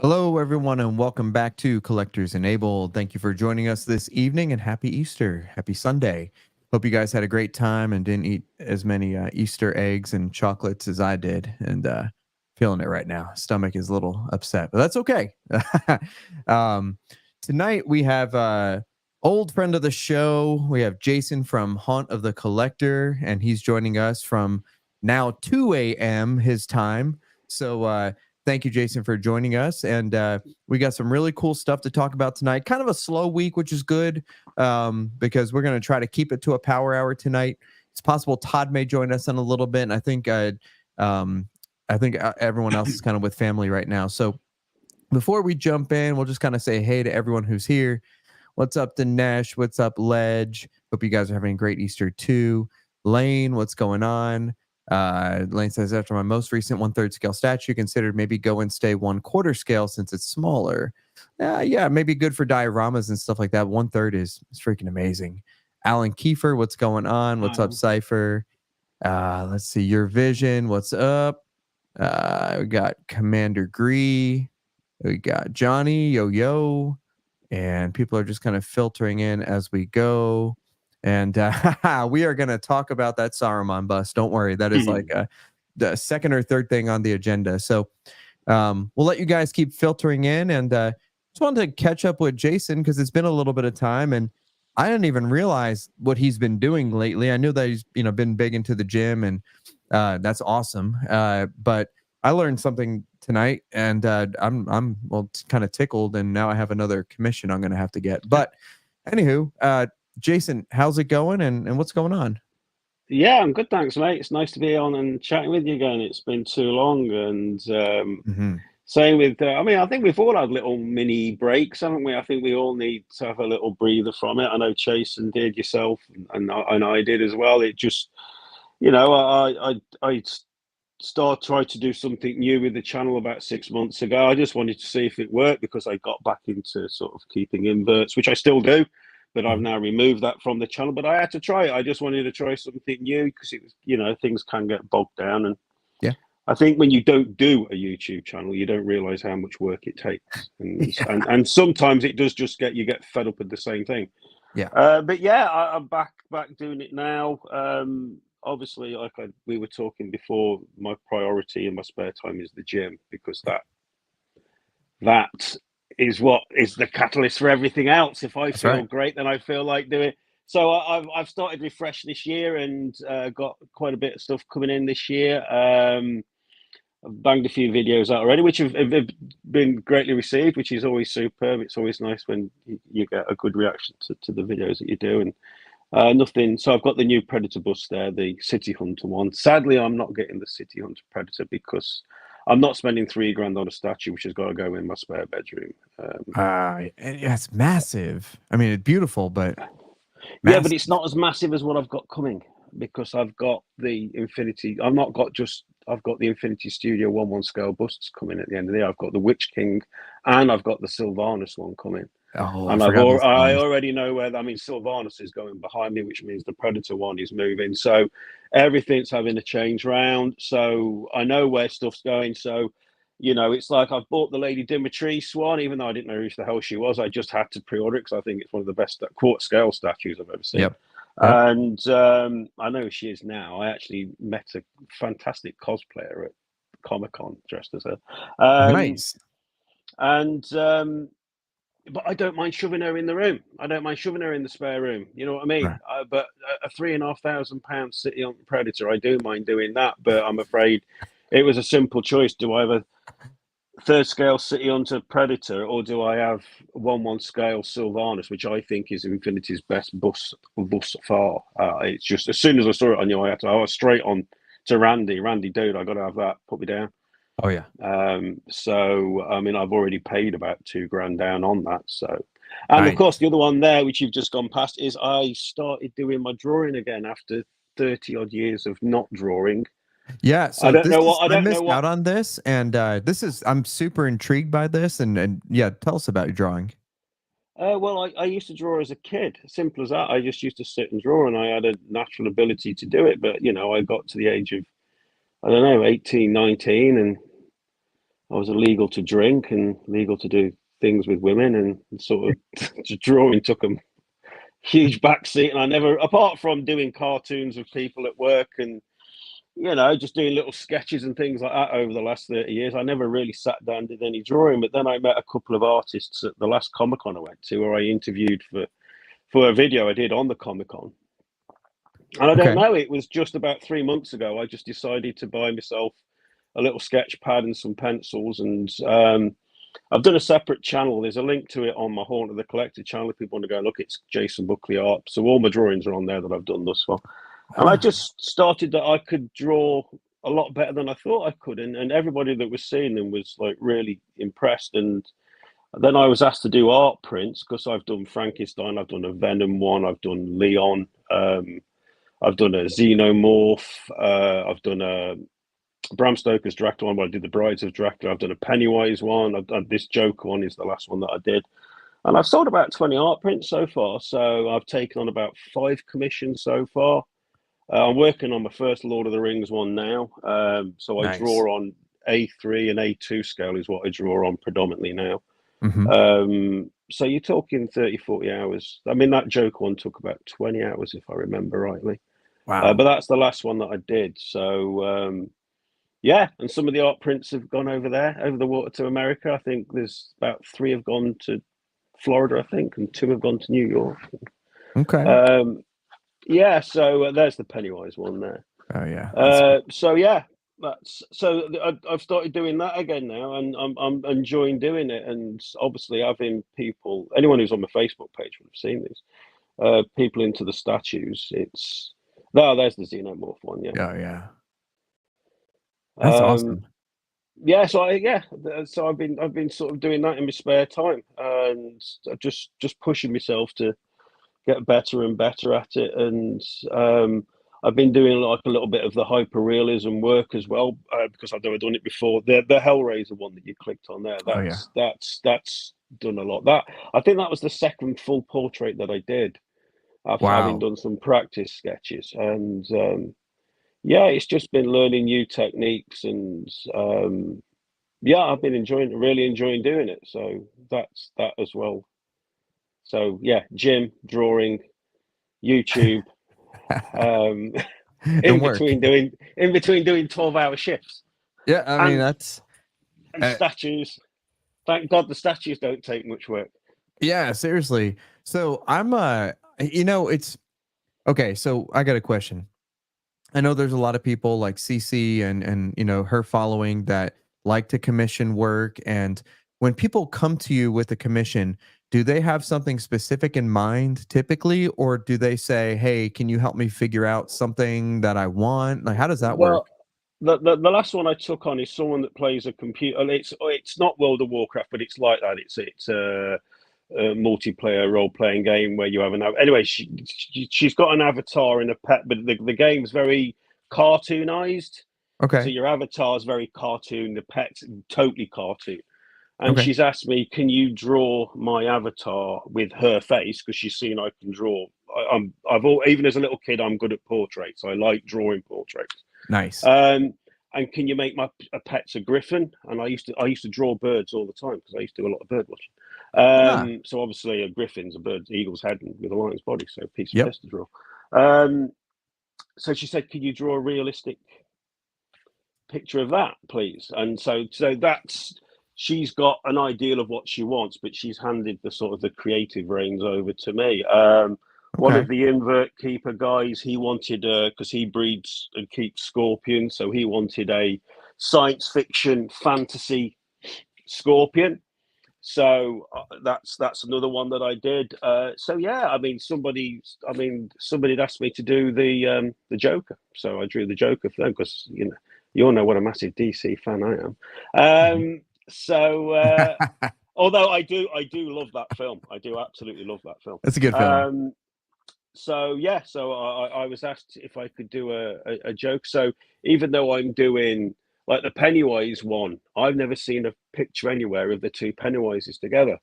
Hello, everyone, and welcome back to Collectors Enabled. Thank you for joining us this evening, and happy Easter. Happy Sunday. Hope you guys had a great time and didn't eat as many Easter eggs and chocolates as I did. And feeling it right now. Stomach is a little upset, but that's okay. um, Tonight, we have old friend of the show. We have Jason from Haunt of the Collector, and he's joining us from now 2 a.m. his time. So, thank you, Jason, for joining us. And we got some really cool stuff to talk about tonight. Kind of a slow week, which is good because we're going to try to keep it to a power hour tonight. It's possible Todd may join us in a little bit. And I think everyone else is kind of with family right now. So before we jump in, we'll just kind of say hey to everyone who's here. What's up, Dinesh? What's up, Ledge? Hope you guys are having a great Easter too. Lane, what's going on? Lane says, after my most recent 1/3 scale statue, considered maybe go and stay 1/4 scale since it's smaller. Yeah, maybe good for dioramas and stuff like that. 1/3 is freaking amazing. Alan Kiefer, what's going on? What's up, Cypher? Let's see, your vision. What's up? We got Commander Gree. We got Johnny, yo, and people are just kind of filtering in as we go. And we are going to talk about that Saruman bust. Don't worry. That is like the second or third thing on the agenda. So we'll let you guys keep filtering in. And just wanted to catch up with Jason because it's been a little bit of time. And I didn't even realize what he's been doing lately. I knew that he's been big into the gym, and that's awesome. But I learned something tonight, and I'm well kind of tickled. And now I have another commission I'm going to have to get. But anywho, Jason, how's it going, and what's going on? Yeah, I'm good, thanks, mate. It's nice to be on and chatting with you again. It's been too long, and same with. I think we've all had little mini breaks, haven't we? I think we all need to have a little breather from it. I know Jason did, yourself, and I did as well. It just, I tried to do something new with the channel about 6 months ago. I just wanted to see if it worked because I got back into sort of keeping inverts, which I still do, but I've now removed that from the channel. But I had to try it. I just wanted to try something new because it was, things can get bogged down. And Yeah. I think when you don't do a YouTube channel, you don't realize how much work it takes. And sometimes it does just you get fed up with the same thing. Yeah. But yeah, I'm back doing it now. Obviously, we were talking before, my priority in my spare time is the gym because that is what is the catalyst for everything else. If I feel great, then I feel like doing it. So I've started refresh this year and got quite a bit of stuff coming in this year. I've banged a few videos out already, which have been greatly received, which is always superb. It's always nice when you get a good reaction to the videos that you do. And nothing. So I've got the new Predator bus there, the City Hunter one. Sadly, I'm not getting the City Hunter Predator because I'm not spending $3,000 on a statue, which has got to go in my spare bedroom. It's massive. I mean, it's beautiful, but massive. Yeah, but it's not as massive as what I've got coming because I've got the Infinity. I've got the Infinity Studio 1/1 scale busts coming at the end of the year. I've got the Witch King, and I've got the Sylvanus one coming. Oh, and I already know where. Sylvanus is going behind me, which means the Predator one is moving. So everything's having a change round. So I know where stuff's going. So, it's like I've bought the Lady Dimitrescu one, even though I didn't know who the hell she was. I just had to pre-order it because I think it's one of the best quartz scale statues I've ever seen. Yep. And I know who she is now. I actually met a fantastic cosplayer at Comic-Con dressed as her. Nice. But I don't mind shoving her in the room. I don't mind shoving her in the spare room. You know what I mean? Right. But a £3,500 City on Predator, I do mind doing that. But I'm afraid it was a simple choice. Do I have a third scale City Hunter Predator, or do I have 1/1 scale Sylvanus, which I think is Infinity's best bus far? It's just as soon as I saw it, I knew I was straight on to Randy. Randy, dude, I got to have that. Put me down. Oh yeah. So I mean, I've already paid about $2,000 down on that. So, and of course, the other one there, which you've just gone past, is I started doing my drawing again after 30 odd years of not drawing. Yeah, so I missed out on this, and I'm super intrigued by this, and yeah, tell us about your drawing. Well, I used to draw as a kid, simple as that. I just used to sit and draw, and I had a natural ability to do it. But I got to the age of, I don't know, 18, 19, and I was illegal to drink and legal to do things with women, and sort of drawing took a huge backseat. And I never, apart from doing cartoons of people at work and just doing little sketches and things like that over the last 30 years, I never really sat down and did any drawing. But then I met a couple of artists at the last Comic-Con I went to, where I interviewed for a video I did on the Comic-Con. And I don't know, it was just about 3 months ago, I just decided to buy myself a little sketch pad and some pencils. And I've done a separate channel. There's a link to it on my Haunt of the Collector channel if people want to go look. It's Jason Buckley Art. So all my drawings are on there that I've done thus far. And I just started that I could draw a lot better than I thought I could. And everybody that was seeing them was like really impressed. And then I was asked to do art prints, because I've done Frankenstein, I've done a Venom one, I've done Leon, I've done a Xenomorph, I've done a Bram Stoker's Dracula one, where I did the Brides of Dracula, I've done a Pennywise one, I've done this Joker one is the last one that I did. And I've sold about 20 art prints so far. So I've taken on about 5 commissions so far. I'm working on my first Lord of the Rings one now. So I draw on A3 and A2 scale is what I draw on predominantly now. So you're talking 30, 40 hours. I mean, that Joker one took about 20 hours, if I remember rightly. Wow. But that's the last one that I did. So, yeah, and some of the art prints have gone over there, over the water to America. I think there's about 3 have gone to Florida, I think, and 2 have gone to New York. Okay. Yeah, so there's the Pennywise one there. Oh yeah. So yeah, I've started doing that again now, and I'm enjoying doing it. And obviously, having people, anyone who's on my Facebook page would have seen these, people into the statues. There's the Xenomorph one. Yeah. Oh yeah. That's awesome. Yeah, so I've been sort of doing that in my spare time, and just pushing myself to get better and better at it. And I've been doing like a little bit of the hyper realism work as well, because I've never done it before. The Hellraiser one that you clicked on there, that's done a lot. That I think that was the second full portrait that I did after having done some practice sketches. And yeah, it's just been learning new techniques, and yeah, I've been really enjoying doing it. So that's that as well. So yeah, gym, drawing, YouTube, in between doing 12-hour shifts. Yeah, I mean that's statues. Thank God the statues don't take much work. Yeah, seriously. So I'm it's okay. So I got a question. I know there's a lot of people like CC and her following that like to commission work, and when people come to you with a commission, do they have something specific in mind typically, or do they say, hey, can you help me figure out something that I want? Like, how does that work? The last one I took on is someone that plays a computer. It's not World of Warcraft, but it's like that. It's a multiplayer role-playing game where you have anyway, she's got an avatar in a pet, but the game's very cartoonized. Okay. So your avatar is very cartoon, the pet's totally cartoon. And she's asked me, can you draw my avatar with her face? Because she's seen I can draw. Even as a little kid, I'm good at portraits. I like drawing portraits. Nice. And can you make a pet's a griffin? And I used to draw birds all the time because I used to do a lot of bird watching. So obviously a griffin's a bird, eagle's head with a lion's body, so a piece of piss to draw. So she said, can you draw a realistic picture of that, please? And so that's. She's got an ideal of what she wants, but she's handed the creative reins over to me. One of the invert keeper guys, he wanted because he breeds and keeps scorpions, so he wanted a science fiction fantasy scorpion. So that's another one that I did. So yeah, I mean somebody had asked me to do the Joker, so I drew the Joker for them because you all know what a massive DC fan I am. So, although I do love that film, I do absolutely love that film. That's a good film. So yeah, so I was asked if I could do a joke. So even though I'm doing like the Pennywise one, I've never seen a picture anywhere of the 2 Pennywises together.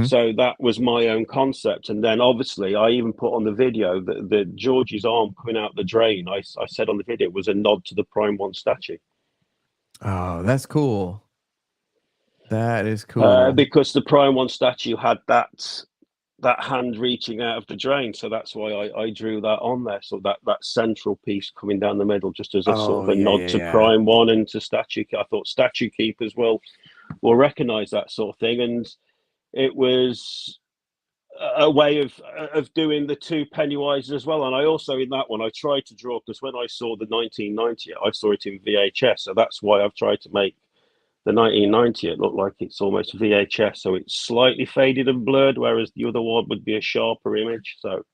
So that was my own concept. And then obviously I even put on the video that the George's arm coming out the drain, I said on the video, was a nod to the Prime 1 statue. Oh, that's cool. That is cool. Because the Prime 1 statue had that hand reaching out of the drain, so that's why I drew that on there. So that central piece coming down the middle, just as a sort of a nod to Prime 1 and to statue. I thought statue keepers will recognise that sort of thing, and it was a way of doing the two Pennywise as well. And I also, in that one, I tried to draw, because when I saw the 1990, I saw it in VHS, so that's why I've tried to make the 1990. It looked like it's almost VHS, so it's slightly faded and blurred, whereas the other one would be a sharper image. So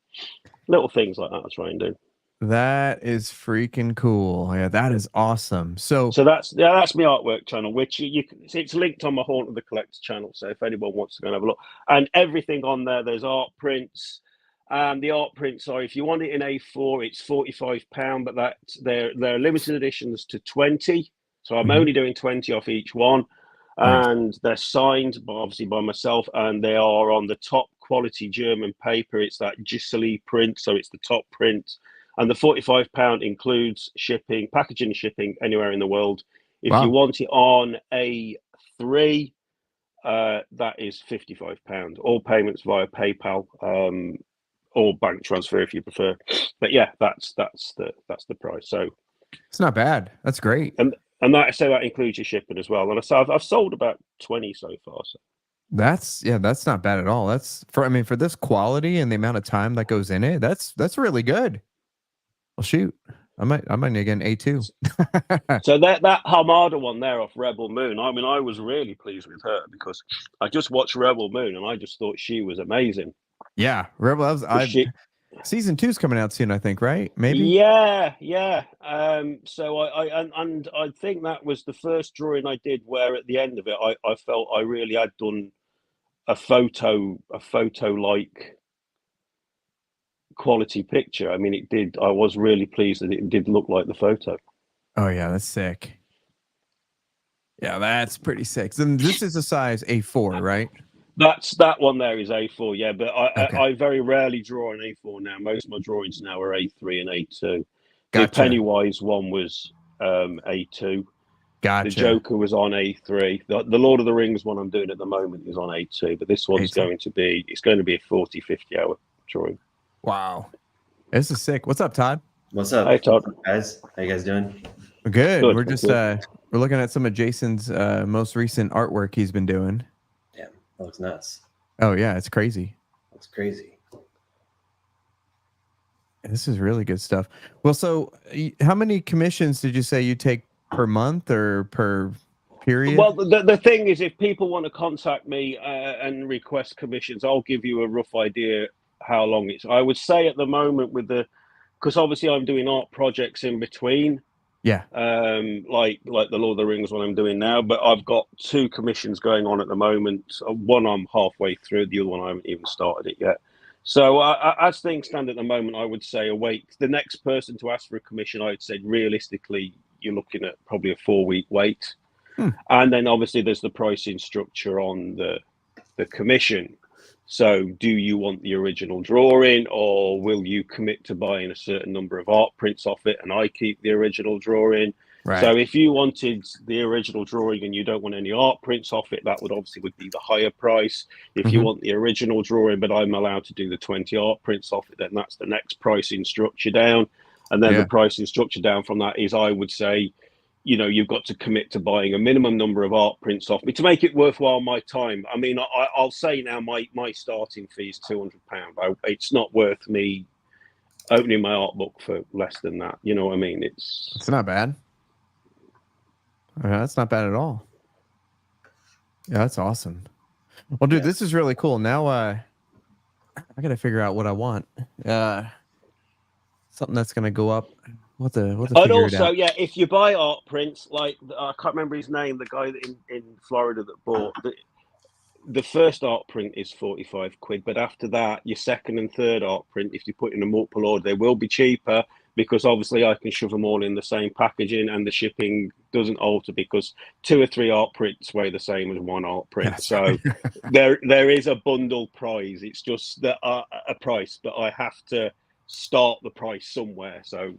little things like that I try and do. That is freaking cool. Yeah, that is awesome. So that's my artwork channel, which it's linked on my Haunt of the Collector channel. So if anyone wants to go and have a look, and everything on there's art prints. The art prints are, if you want it in A4, it's £45, but they're limited editions to 20. So I'm only doing 20 off each one, and they're signed obviously by myself, and they are on the top quality German paper. It's that Giseli print, so it's the top print. And the £45 includes shipping, packaging and shipping anywhere in the world. If you want it on A3, that is £55. All payments via PayPal, or bank transfer if you prefer. But yeah, that's the price. So it's not bad. That's great. And that includes your shipping as well. And I've sold about 20 so far. So that's not bad at all. That's for this quality and the amount of time that goes in it. That's really good. Well, shoot, I might need to get an A2. So that Hamada one there off Rebel Moon, I was really pleased with her, because I just watched Rebel Moon and I just thought she was amazing. Yeah, Rebel. Season 2's coming out soon, I think, right? Maybe. Yeah. So I think that was the first drawing I did, where at the end of it, I felt I really had done a photo like quality picture. It did. I was really pleased that it did look like the photo. Oh yeah, that's sick. Yeah, that's pretty sick. Then this is a size A4, right? That one there is A4, yeah. But I very rarely draw an A4 now. Most of my drawings now are A3 and A2. Gotcha. The Pennywise one was A2. Gotcha. The Joker was on A3. The Lord of the Rings one I'm doing at the moment is on A2. But this one's going to be a 40, 50 hour drawing. Wow, this is sick. What's up, Todd? What's up? Hey, Todd. Guys, how you guys doing? Good. We're just we're looking at some of Jason's most recent artwork he's been doing. Yeah, that looks nuts. Oh yeah, it's crazy. That's crazy. This is really good stuff. Well, so how many commissions did you say you take per month or per period? Well, the thing is, if people want to contact me and request commissions, I'll give you a rough idea how long it's. I would say at the moment, because obviously I'm doing art projects in between. Yeah. Like the Lord of the Rings one I'm doing now, but I've got 2 commissions going on at the moment. One I'm halfway through, the other one I haven't even started it yet. So as things stand at the moment, I would say the next person to ask for a commission, I would say realistically, you're looking at probably a 4-week wait. And then obviously there's the pricing structure on the commission. So do you want the original drawing, or will you commit to buying a certain number of art prints off it and I keep the original drawing? Right. So if you wanted the original drawing and you don't want any art prints off it, that would be the higher price. If you want the original drawing, but I'm allowed to do the 20 art prints off it, then that's the next pricing structure down. And then the pricing structure down from that is, I would say, you've got to commit to buying a minimum number of art prints off me to make it worthwhile my time. I'll say now my starting fee is £200. It's not worth me opening my art book for less than that. You know what I mean? It's not bad. That's not bad at all. Yeah, that's awesome. Well, dude, this is really cool. Now I got to figure out what I want. Something that's going to go up. And also, if you buy art prints, like I can't remember his name, the guy in Florida that bought the first art print is £45, but after that, your second and third art print, if you put in a multiple order, they will be cheaper, because obviously I can shove them all in the same packaging and the shipping doesn't alter, because 2 or 3 art prints weigh the same as 1 art print. Yes. So there is a bundle price. It's just a price, but I have to start the price somewhere. So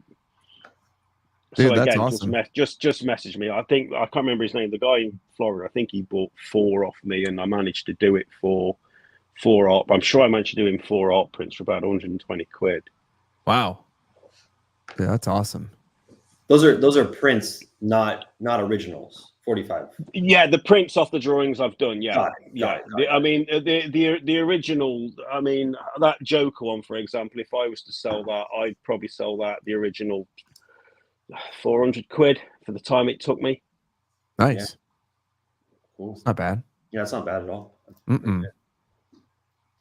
Dude, So that's again, awesome. just message me. I can't remember his name. The guy in Florida. I think he bought 4 off me, and I managed to do it for 4 art. I'm sure I managed to do him 4 art prints for about 120 quid. Wow. Yeah, that's awesome. Those are prints, not originals. 45. Yeah, the prints off the drawings I've done. Yeah, Got it. I mean, the original. I mean, that Joker one, for example. If I was to sell that, I'd probably sell that the original 400 quid for the time it took me. Nice. Yeah. Cool. It's not bad. Yeah, it's not bad at all. Mm-mm.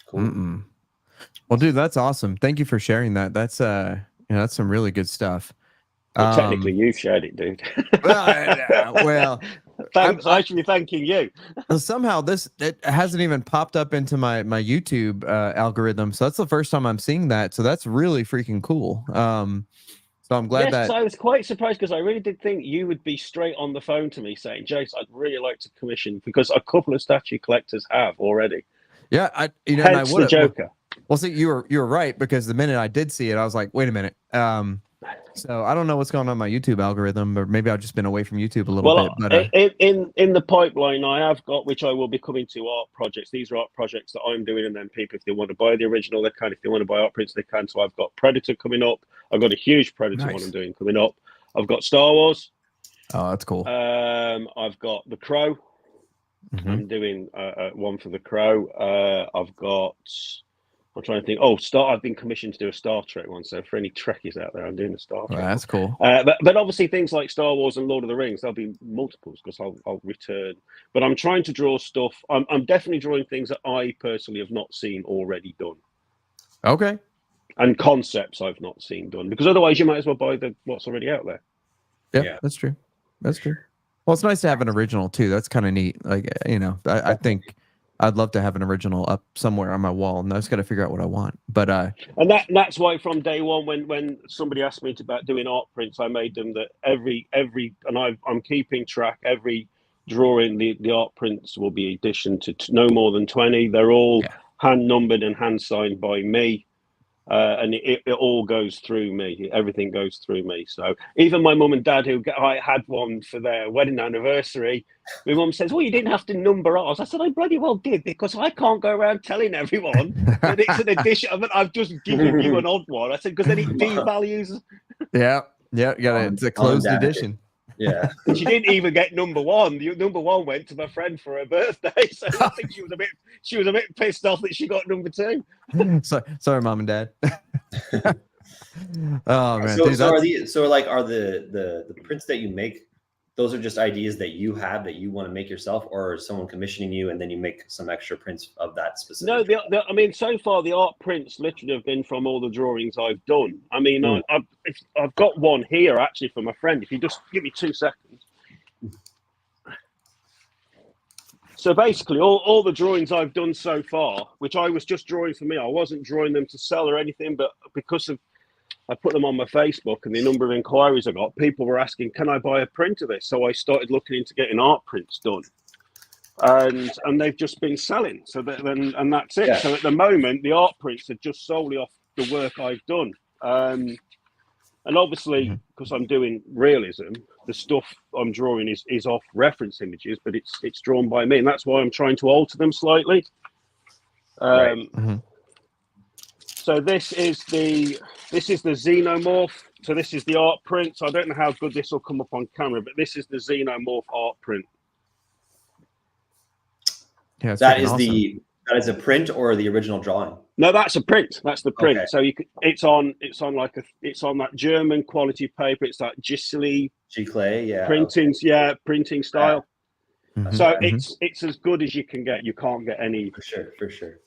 Cool. Mm-mm. Well, dude, that's awesome. Thank you for sharing that. That's that's some really good stuff. Well, technically, you've shared it, dude. well, thanks. I should be thanking you. Somehow it hasn't even popped up into my YouTube algorithm, so that's the first time I'm seeing that. So that's really freaking cool. So I'm glad that I was quite surprised because I really did think you would be straight on the phone to me saying, "Jace, I'd really like to commission," because a couple of statue collectors have already. Yeah, Hence and I would the Joker. Well, see, you were right, because the minute I did see it, I was like, wait a minute. So I don't know what's going on in my YouTube algorithm, or maybe I've just been away from YouTube a little bit. But in the pipeline, I have got, which I will be coming to, art projects. These are art projects that I'm doing, and then people, if they want to buy the original, they can. If they want to buy art prints, they can. So I've got Predator coming up. I've got a huge Predator one I'm doing coming up. I've got Star Wars. Oh, that's cool. I've got The Crow. I'm doing one for The Crow. I've got. I'm trying to think. I've been commissioned to do a Star Trek one. So for any Trekkies out there, I'm doing a Star Trek. That's cool. But obviously things like Star Wars and Lord of the Rings, there'll be multiples because I'll return. But I'm trying to draw stuff. I'm definitely drawing things that I personally have not seen already done. Okay. And concepts I've not seen done, because otherwise you might as well buy what's already out there. Yeah, that's true. That's true. Well, it's nice to have an original too. That's kind of neat. Like, I think I'd love to have an original up somewhere on my wall, and I just got to figure out what I want. But and that's why from day one, when somebody asked me about doing art prints, I made them that every and I'm keeping track. Every drawing, the art prints will be edition to no more than 20. They're all hand numbered and hand signed by me. And it all goes through me. Everything goes through me. So even my mum and dad, I had one for their wedding anniversary, my mum says, "Well, you didn't have to number ours." I said, "I bloody well did, because I can't go around telling everyone that it's an edition. I mean, I've just given you an odd one." I said, because then it devalues. Yeah, it's a closed edition. Yeah. And she didn't even get number one. The number one went to my friend for her birthday. So I think she was a bit pissed off that she got number 2. Sorry, mom and dad. Oh man. Are the prints that you make, those are just ideas that you have that you want to make yourself, or is someone commissioning you and then you make some extra prints of that specific? No, I mean, so far the art prints literally have been from all the drawings I've done. I mean, I've got one here actually from a friend. If you just give me 2 seconds. So basically, all the drawings I've done so far, which I was just drawing for me, I wasn't drawing them to sell or anything, but because I put them on my Facebook and the number of inquiries I got, people were asking, "Can I buy a print of this?" So I started looking into getting art prints done, and they've just been selling. So and that's it. Yeah. So at the moment, the art prints are just solely off the work I've done, and obviously because I'm doing realism, the stuff I'm drawing is off reference images, but it's drawn by me, and that's why I'm trying to alter them slightly. So this is the Xenomorph. So this is the art print. So I don't know how good this will come up on camera, but this is the Xenomorph art print. Yeah, that is a print or the original drawing? No, that's a print. That's the print. Okay. So it's on that German quality paper. It's that Gisli G-clay, printing style. Yeah. So it's as good as you can get. You can't get any for sure.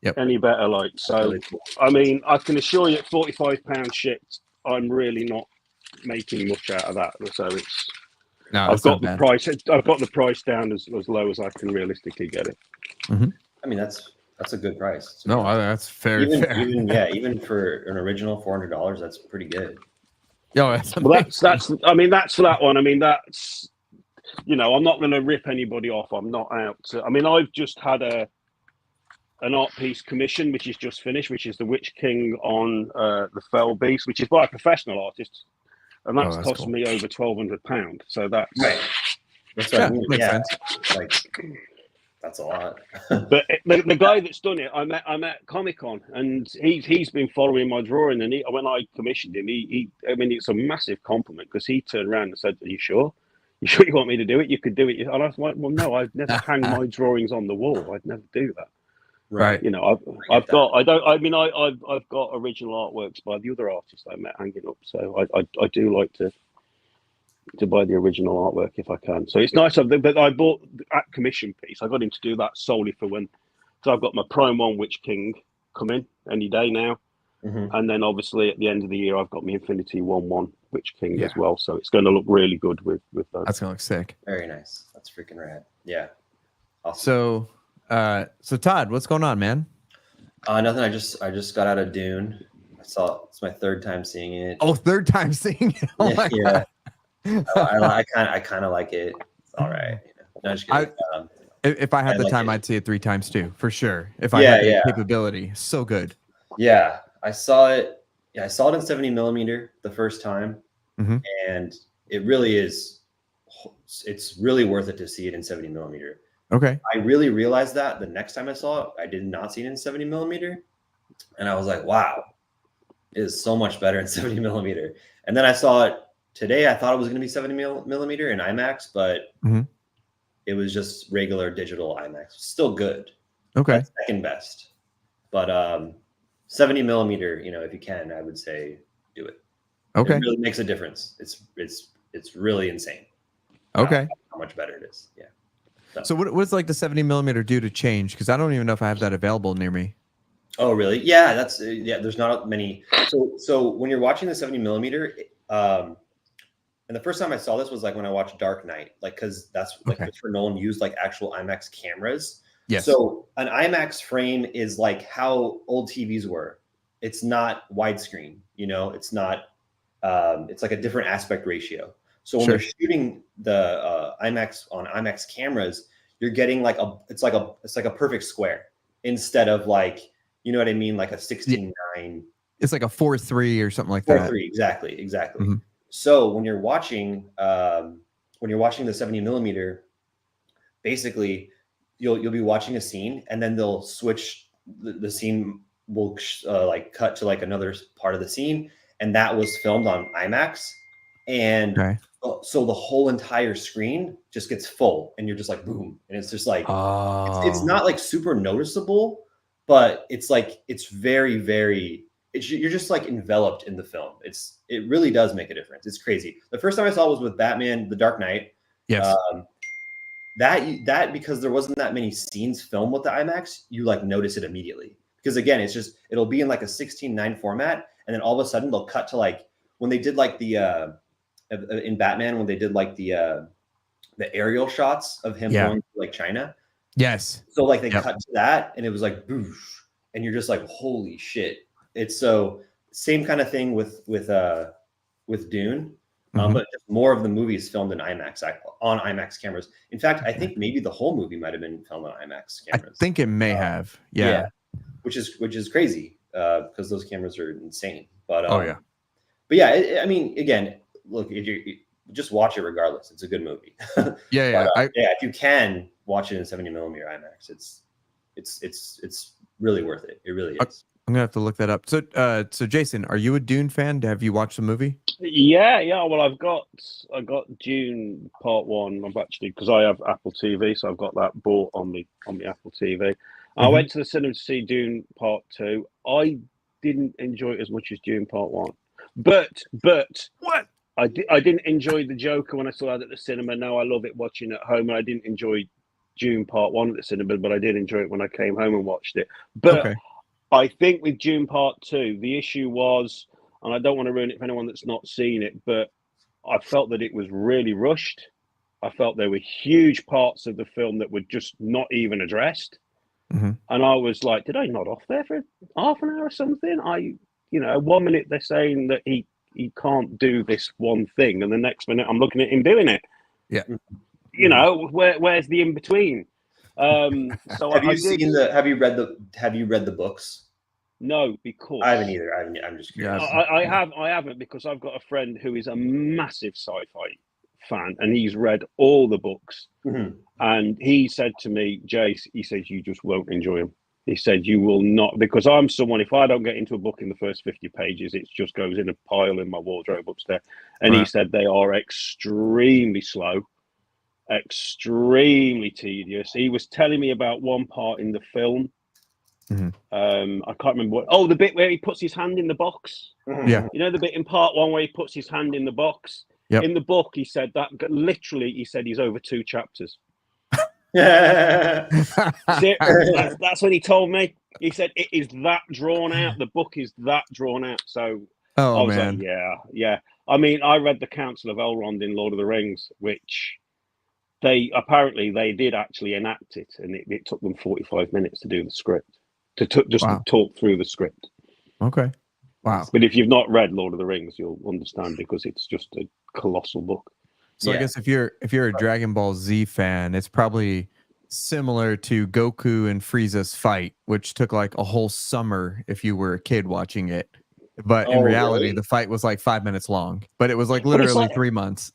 Yep. Any better, like. So really cool. I mean, I can assure you at £45 shipped, I'm really not making much out of that. So it's I've got the price down as low as I can realistically get it. I mean, that's a good price. That's fair. Even for an original $400, that's pretty good. That's I mean, that's for that one. I mean, that's, I'm not going to rip anybody off. I'm not out to, I mean, I've just had an art piece commission, which is just finished, which is the Witch King on the Fell Beast, which is by a professional artist. and that's that's cost cool. me over £1,200. So that's right. That's what I mean. makes Yeah, sense. like that's a lot. But the guy that's done it, I met Comic-Con, and he's been following my drawing. And when I commissioned him, I mean, it's a massive compliment because he turned around and said, "Are you sure? You sure you want me to do it? You could do it." And I was like, "Well, no, I'd never hang my drawings on the wall. I'd never do that." Right. You know, I've got original artworks by the other artists I met hanging up. So I do like to buy the original artwork if I can. So it's nice. But I bought that commission piece. I got him to do that solely for when. So I've got my Prime 1 Witch King coming any day now. Mm-hmm. And then obviously at the end of the year, I've got my Infinity 1/1 Witch King as well. So it's going to look really good with those. That's going to look sick. Very nice. That's freaking rad. Yeah. Awesome. So Todd, what's going on, man? Nothing. I just got out of Dune. It's my third time seeing it. Oh, third time seeing it. Oh my God. I kind of like it. It's all right. No, just kidding. If I had the time, I'd see it 3 times too, for sure. If I had the capability, so good. Yeah, I saw it. Yeah, I saw it in 70mm the first time, and it really is. It's really worth it to see it in 70mm. Okay. I really realized that the next time I saw it, I did not see it in 70mm, and I was like, wow, it is so much better in 70mm. And then I saw it today. I thought it was going to be 70mm in IMAX, but it was just regular digital IMAX. Still good. Okay. That's second best. But 70mm, you know, if you can, I would say do it. Okay. It really makes a difference. It's really insane. Okay. How much better it is. Yeah. So what's like the 70mm do to change? Because I don't even know if I have that available near me. Oh, really? Yeah, there's not many. So when you're watching the 70mm, and the first time I saw this was like when I watched Dark Knight, like, because that's like Christopher Nolan used like actual IMAX cameras. Yes. So an IMAX frame is like how old TVs were. It's not widescreen, you know, it's not, it's like a different aspect ratio. So when they're shooting the IMAX on IMAX cameras, you're getting like it's like a perfect square instead of like, you know what I mean? Like a 16:9. It's like a 4:3 or something like that. 4:3, exactly. So when you're watching the 70mm, basically you'll be watching a scene and then they'll switch. The scene will like cut to like another part of the scene, and that was filmed on IMAX. And so the whole entire screen just gets full, and you're just like boom, and it's just like it's not like super noticeable, but it's like it's very, very. You're just like enveloped in the film. It really does make a difference. It's crazy. The first time I saw it was with Batman: The Dark Knight. Yes. That because there wasn't that many scenes filmed with the IMAX, you like notice it immediately. Because again, it'll be in like a 16:9 format, and then all of a sudden they'll cut to like when they did like the in Batman when they did like the aerial shots of him going to like China. Yes. So like they cut to that, and it was like boosh, and you're just like, holy shit. It's so same kind of thing with Dune, but just more of the movie is filmed in IMAX on IMAX cameras. In fact, I think maybe the whole movie might have been filmed on IMAX cameras. I think it may have, which is crazy because those cameras are insane. But but yeah, I mean, again, look, if you just watch it regardless. It's a good movie. If you can watch it in 70mm IMAX, it's really worth it. It really is. I'm gonna have to look that up. So Jason, are you a Dune fan? Have you watched the movie? Yeah. Well, I got Dune Part 1. I've actually, because I have Apple TV, so I've got that bought on the Apple TV. I went to the cinema to see Dune Part 2. I didn't enjoy it as much as Dune Part 1, but what? I didn't enjoy the Joker when I saw that at the cinema. Now I love it watching at home, and I didn't enjoy Dune Part 1 at the cinema, but I did enjoy it when I came home and watched it. But I think with Dune Part 2, the issue was, and I don't want to ruin it for anyone that's not seen it, but I felt that it was really rushed. I felt there were huge parts of the film that were just not even addressed. And I was like, did I nod off there for half an hour or something? 1 minute they're saying that he can't do this one thing, and the next minute I'm looking at him doing it. Yeah. Where's the in between? So have you read the books? No, because I haven't either. I'm just curious. I haven't because I've got a friend who is a massive sci-fi fan, and he's read all the books. Mm-hmm. And he said to me, Jace, he says, you just won't enjoy them. He said, you will not, because I'm someone, if I don't get into a book in the first 50 pages, it just goes in a pile in my wardrobe upstairs. And he said they are extremely slow, extremely tedious. He was telling me about one part in the film. Mm-hmm. I can't remember what. Oh, the bit where he puts his hand in the box. Mm-hmm. Yeah. You know the bit in part 1 where he puts his hand in the box? Yep. In the book, he said that literally, he said he's over 2 chapters. That's What he told me. He said it is that drawn out. The book is that drawn out. So I was like, yeah. I mean, I read the Council of Elrond in Lord of the Rings, which they did actually enact it, and it took them 45 minutes to do the script, to talk through the script. Okay. Wow. But if you've not read Lord of the Rings, you'll understand because it's just a colossal book. So I guess if you're a Dragon Ball Z fan, it's probably similar to Goku and Frieza's fight, which took like a whole summer if you were a kid watching it. But in reality, the fight was like 5 minutes long. But it was like literally 3 months.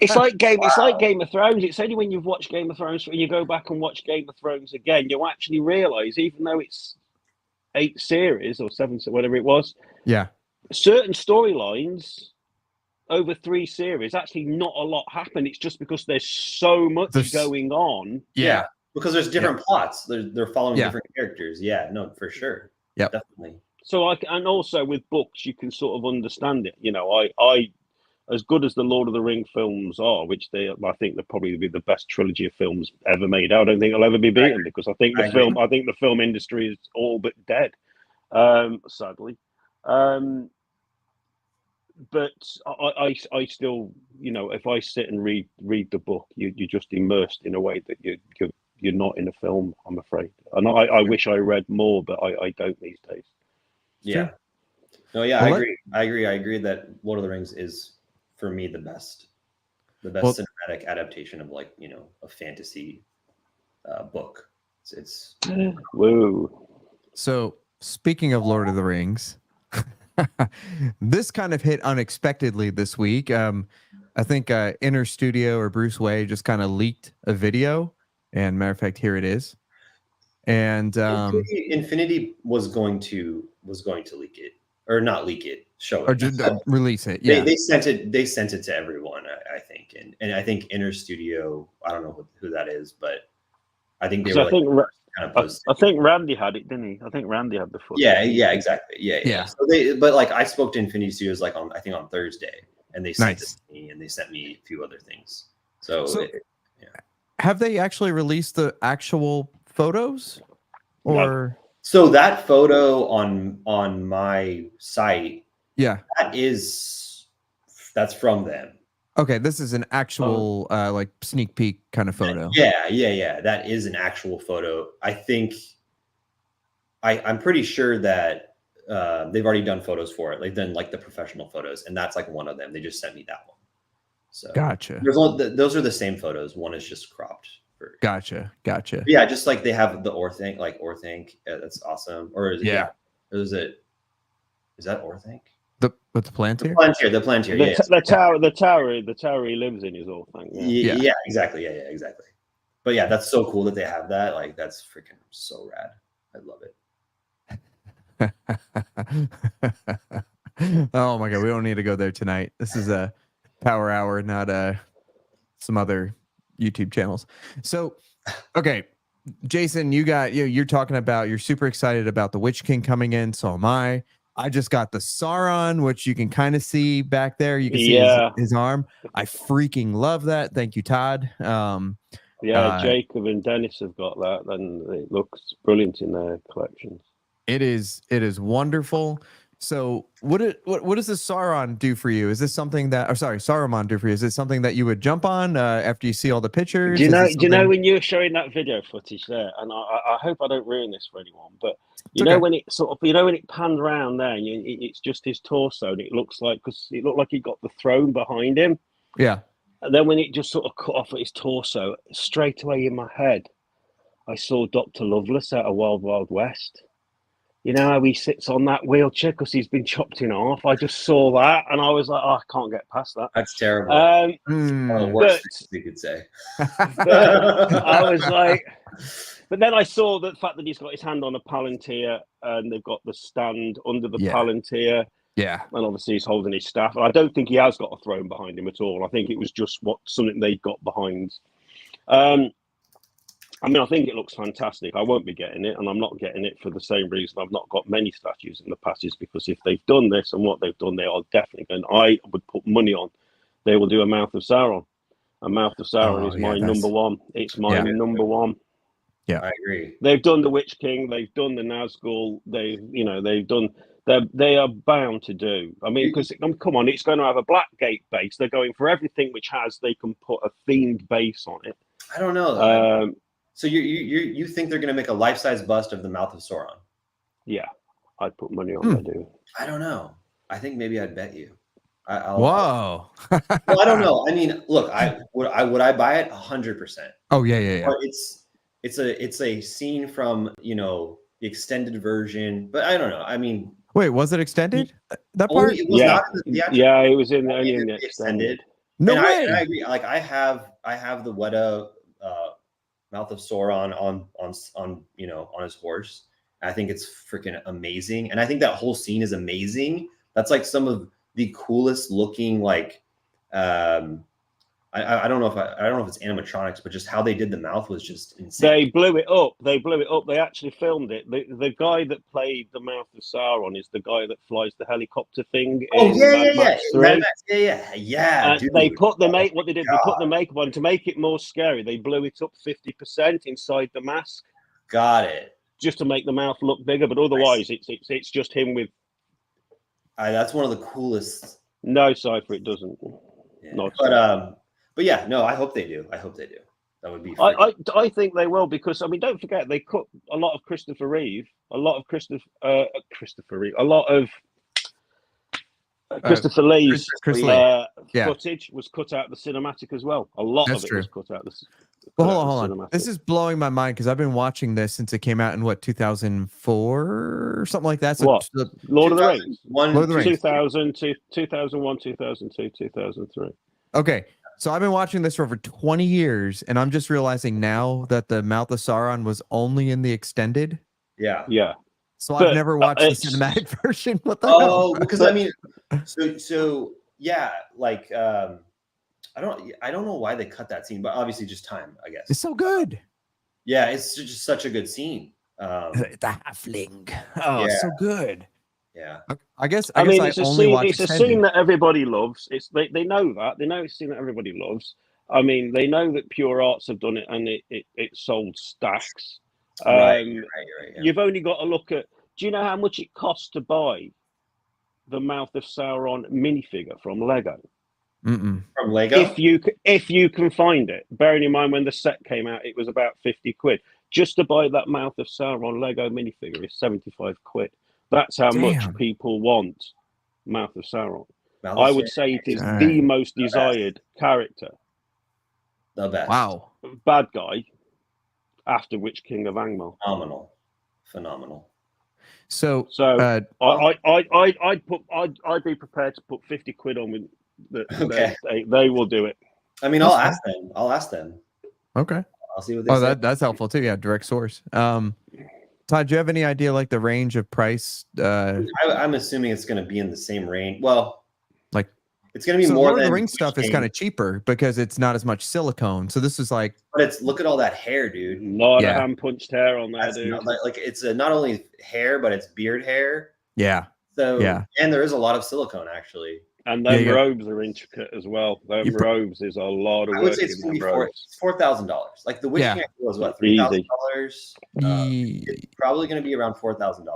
It's like Game of Thrones. It's only when you've watched Game of Thrones and you go back and watch Game of Thrones again, you actually realise, even though it's 8 series or 7, whatever it was, certain storylines over 3 series, actually not a lot happen. It's just because there's so much going on. Yeah, because there's different plots. They're following different characters. Yeah, no, for sure. Yeah, definitely. So and also with books, you can sort of understand it. You know, I as good as the Lord of the Ring films are, which I think they'll probably be the best trilogy of films ever made. I don't think they'll ever be beaten because I think the film industry is all but dead, sadly. But I still, you know, if I sit and read the book, you're just immersed in a way that you're not in a film, I'm afraid. And I wish I read more, but I don't these days. Yeah. No, yeah, I agree that Lord of the Rings is, for me, the best cinematic adaptation of, like, you know, a fantasy book. It's whoa. So speaking of Lord of the Rings, this kind of hit unexpectedly this week. I think Inner Studio or Bruce Wayne just kind of leaked a video, and matter of fact, here it is. And Infinity was going to leak it, or not leak it, show it, or just release it. Yeah, they sent it to everyone, I think, and I think Inner Studio, I don't know who that is, but I think they were I think Randy had it, didn't he? I think Randy had the footage. Yeah, exactly. Yeah. So but like, I spoke to Infinity Studios like on Thursday, and they sent it to me, and they sent me a few other things. So have they actually released the actual photos? Or so that photo on my site, that's from them. Okay, this is an actual like sneak peek kind of photo. Yeah. That is an actual photo. I think I'm pretty sure that they've already done photos for it. They've done like the professional photos, and that's like one of them. They just sent me that one. So gotcha. Those are the same photos. One is just cropped. Gotcha. Yeah, just like they have the Orthanc, that's awesome. Or is it? Is that Orthanc? The Palantir? The Palantir. The tower he lives in is Orthanc. Yeah, exactly. Yeah, exactly. But yeah, that's so cool that they have that. Like, that's freaking so rad. I love it. Oh my god, we don't need to go there tonight. This is a Power Hour, not some other YouTube channels. So, okay, Jason, you're talking about, you're super excited about the Witch King coming in. So am I. I just got the Sauron, which you can kind of see back there. You can see his arm. I freaking love that. Thank you, Todd. Jacob and Dennis have got that, and it looks brilliant in their collections. It is wonderful. So what does the Sauron do for you? Is this something that, Saruman do for you? Is it something that you would jump on after you see all the pictures? Do you know when you were showing that video footage there? And I hope I don't ruin this for anyone, but you know when it panned around there, and it's just his torso, and it looked like he got the throne behind him. Yeah. And then when it just sort of cut off at his torso, straight away in my head, I saw Dr. Lovelace out of Wild Wild West. you know how he sits on that wheelchair because he's been chopped in half. I just saw that and I was like, oh, I can't get past that. That's terrible. One of the worst things we could say. But I was like, but then I saw the fact that he's got his hand on a Palantir and they've got the stand under the Palantir. Yeah. And obviously he's holding his staff. And I don't think he has got a throne behind him at all. I think it was just something they got behind. I mean, I think it looks fantastic. I won't be getting it, and I'm not getting it for the same reason I've not got many statues in the passes, because if they've done this and what they've done, they are definitely going. I would put money on they will do a Mouth of Sauron. A Mouth of Sauron is my number one. It's my number one. Yeah, I agree. They've done the Witch King. They've done the Nazgul. They've done. They are bound to do. I mean, because come on, it's going to have a Blackgate base. They're going for everything which they can put a themed base on it. I don't know. So you think they're going to make a life-size bust of the Mouth of Sauron? Yeah, I'd put money on that, dude. I don't know. I think maybe I'd bet you. Whoa. Well, I don't know. I mean, look, would I buy it 100%? Oh yeah. But it's a scene from the extended version, but I don't know. I mean, wait, was it extended? That part? It was not in the yeah, it was only in the extended. No way. I agree. Like I have the Weta Mouth of Sauron on his horse. I think it's freaking amazing, and I think that whole scene is amazing. That's like some of the coolest looking I don't know if it's animatronics, but just how they did the mouth was just insane. They blew it up. They actually filmed it. The guy that played the Mouth of Sauron is the guy that flies the helicopter thing. Mad Max, yeah. They put the They put the makeup on to make it more scary. They blew it up 50% inside the mask. Got it. Just to make the mouth look bigger, but otherwise it's just him with. That's one of the coolest. No, Cypher, it doesn't. Yeah. But yeah, no, I hope they do. That would be. I think they will, because I mean, don't forget they cut a lot of Christopher Reeve, a lot of Christopher Lee's footage was cut out the cinematic as well. A lot of it was cut out. Well, hold on. This is blowing my mind because I've been watching this since it came out in 2004 or something like that. So what? Lord of the Rings. Lord of the Rings. 2000, 2001, 2002, 2003. Okay. So I've been watching this for over 20 years, and I'm just realizing now that the Mouth of Sauron was only in the extended. Yeah. So I've never watched the cinematic version. What the hell? Because I mean, so yeah, like I don't know why they cut that scene, but obviously just time, I guess. It's so good. Yeah, it's just such a good scene. The halfling. Oh, it's so good. Yeah. I guess it's a scene that everybody loves. They know that. They know it's a scene that everybody loves. I mean, they know that Pure Arts have done it and it sold stacks. Right. You've only got to look at. Do you know how much it costs to buy the Mouth of Sauron minifigure from Lego? Mm-mm. From Lego? If you can find it. Bearing in mind when the set came out, it was about 50 quid. Just to buy that Mouth of Sauron Lego minifigure is 75 quid. That's how much people want Mouth of Sauron. I would say it is the most desired character. The best. Wow. Bad guy after Witch King of Angmar. Phenomenal. So I'd be prepared to put 50 quid on with they will do it. I mean, I'll ask them. Okay. I'll see what they say. That's helpful too. Yeah, direct source. Todd, do you have any idea like the range of price? I'm assuming it's going to be in the same range. Well, like it's going to be more Lord than of the Rings stuff is kind of cheaper because it's not as much silicone. So this is like, but look at all that hair, dude. A lot of hand punched hair on there, dude. It's not only hair, but it's beard hair. Yeah. So and there is a lot of silicone actually. And then robes are intricate as well. Robes is a lot of work. I would say it's going to be $4,000. Like the Witch King was what, $3,000? It's probably going to be around $4,000.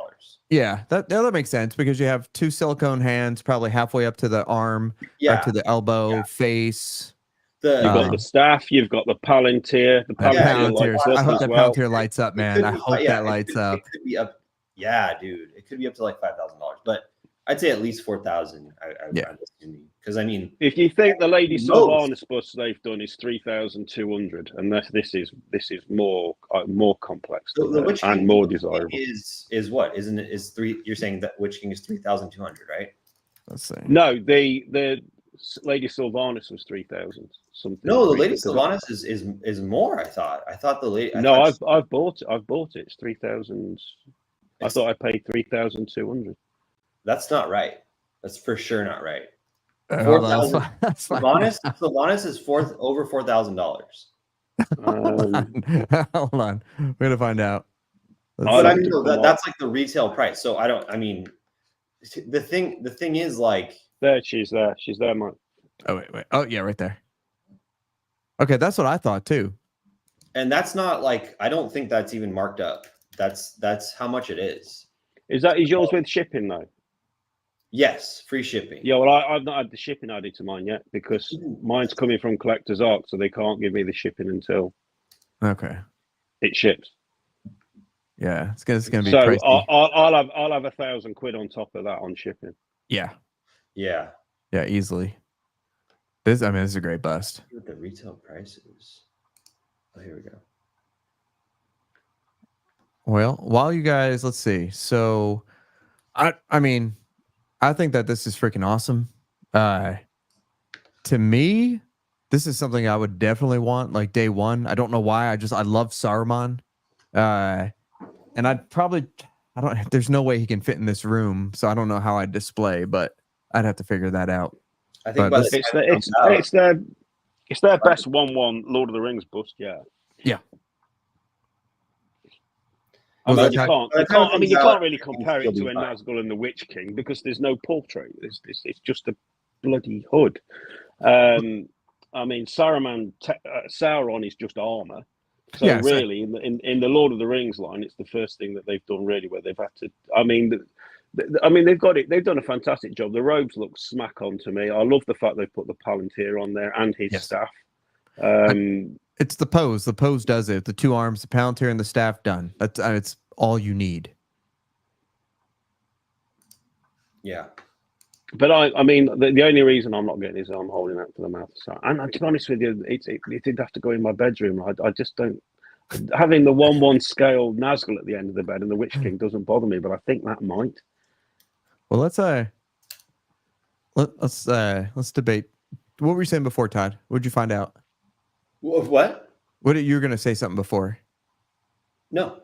Yeah, that makes sense because you have two silicone hands, probably halfway up to the arm, or to the elbow, face. You've got the staff. You've got the Palantir. The Palantir. I hope that Palantir lights up, man. I hope that lights up. It could be up. Yeah, dude. It could be up to like $5,000, but. I'd say at least 4,000. I'm assuming, because I mean, if you think the Lady Sylvanas bust they've done is 3,200, and this is more complex and more desirable. Is what? Isn't it? Is three? You're saying that Witch King is 3,200, right? Let's see. No, the Lady Sylvanas was 3,000 something. No, the Lady Sylvanas is more. I thought the lady. I've bought it. It's 3,000. I thought I paid 3,200. That's not right. That's for sure not right. 4,000. Sylvanas is over $4,000. Hold on, we're gonna find out. But I mean, that's like the retail price. So I don't. I mean, the thing is like. There, she's there, Mike. Oh wait. Oh yeah, right there. Okay, that's what I thought too. And that's not like, I don't think that's even marked up. That's how much it is. Is yours with shipping though? Yes, free shipping. Yeah, well, I've not had the shipping added to mine yet because mine's coming from Collector's Arc, so they can't give me the shipping until it ships. Yeah, it's gonna be so pricey. I'll have £1,000 on top of that on shipping. Yeah, easily. This is a great bust. What the retail price is? Oh, here we go. Well, while you guys, let's see. So, I think that this is freaking awesome. To me, this is something I would definitely want like day one. I don't know why. I love Saruman. And there's no way he can fit in this room, so I don't know how I'd display, but I'd have to figure that out. I think it's their best 1/1 Lord of the Rings bust, yeah. Yeah. I mean, you can't really compare it to a Nazgul and the Witch King because there's no portrait. It's just a bloody hood. I mean, Sauron is just armor. So yeah, really, in the Lord of the Rings line, it's the first thing that they've done really where they've had to. I mean, they've got it. They've done a fantastic job. The robes look smack on to me. I love the fact they've put the Palantir on there and his staff. It's the pose. The pose does it. The two arms, the Palantir, and the staff done. That's it's all you need. Yeah. But I mean, the only reason I'm not getting is I'm holding out for the mouth. So, and to be honest with you, it did have to go in my bedroom. I just don't. Having the 1/1 scale Nazgul at the end of the bed and the Witch King doesn't bother me, but I think that might. Well, let's debate. What were you saying before, Todd? What did you find out? What? You were going to say something before? No.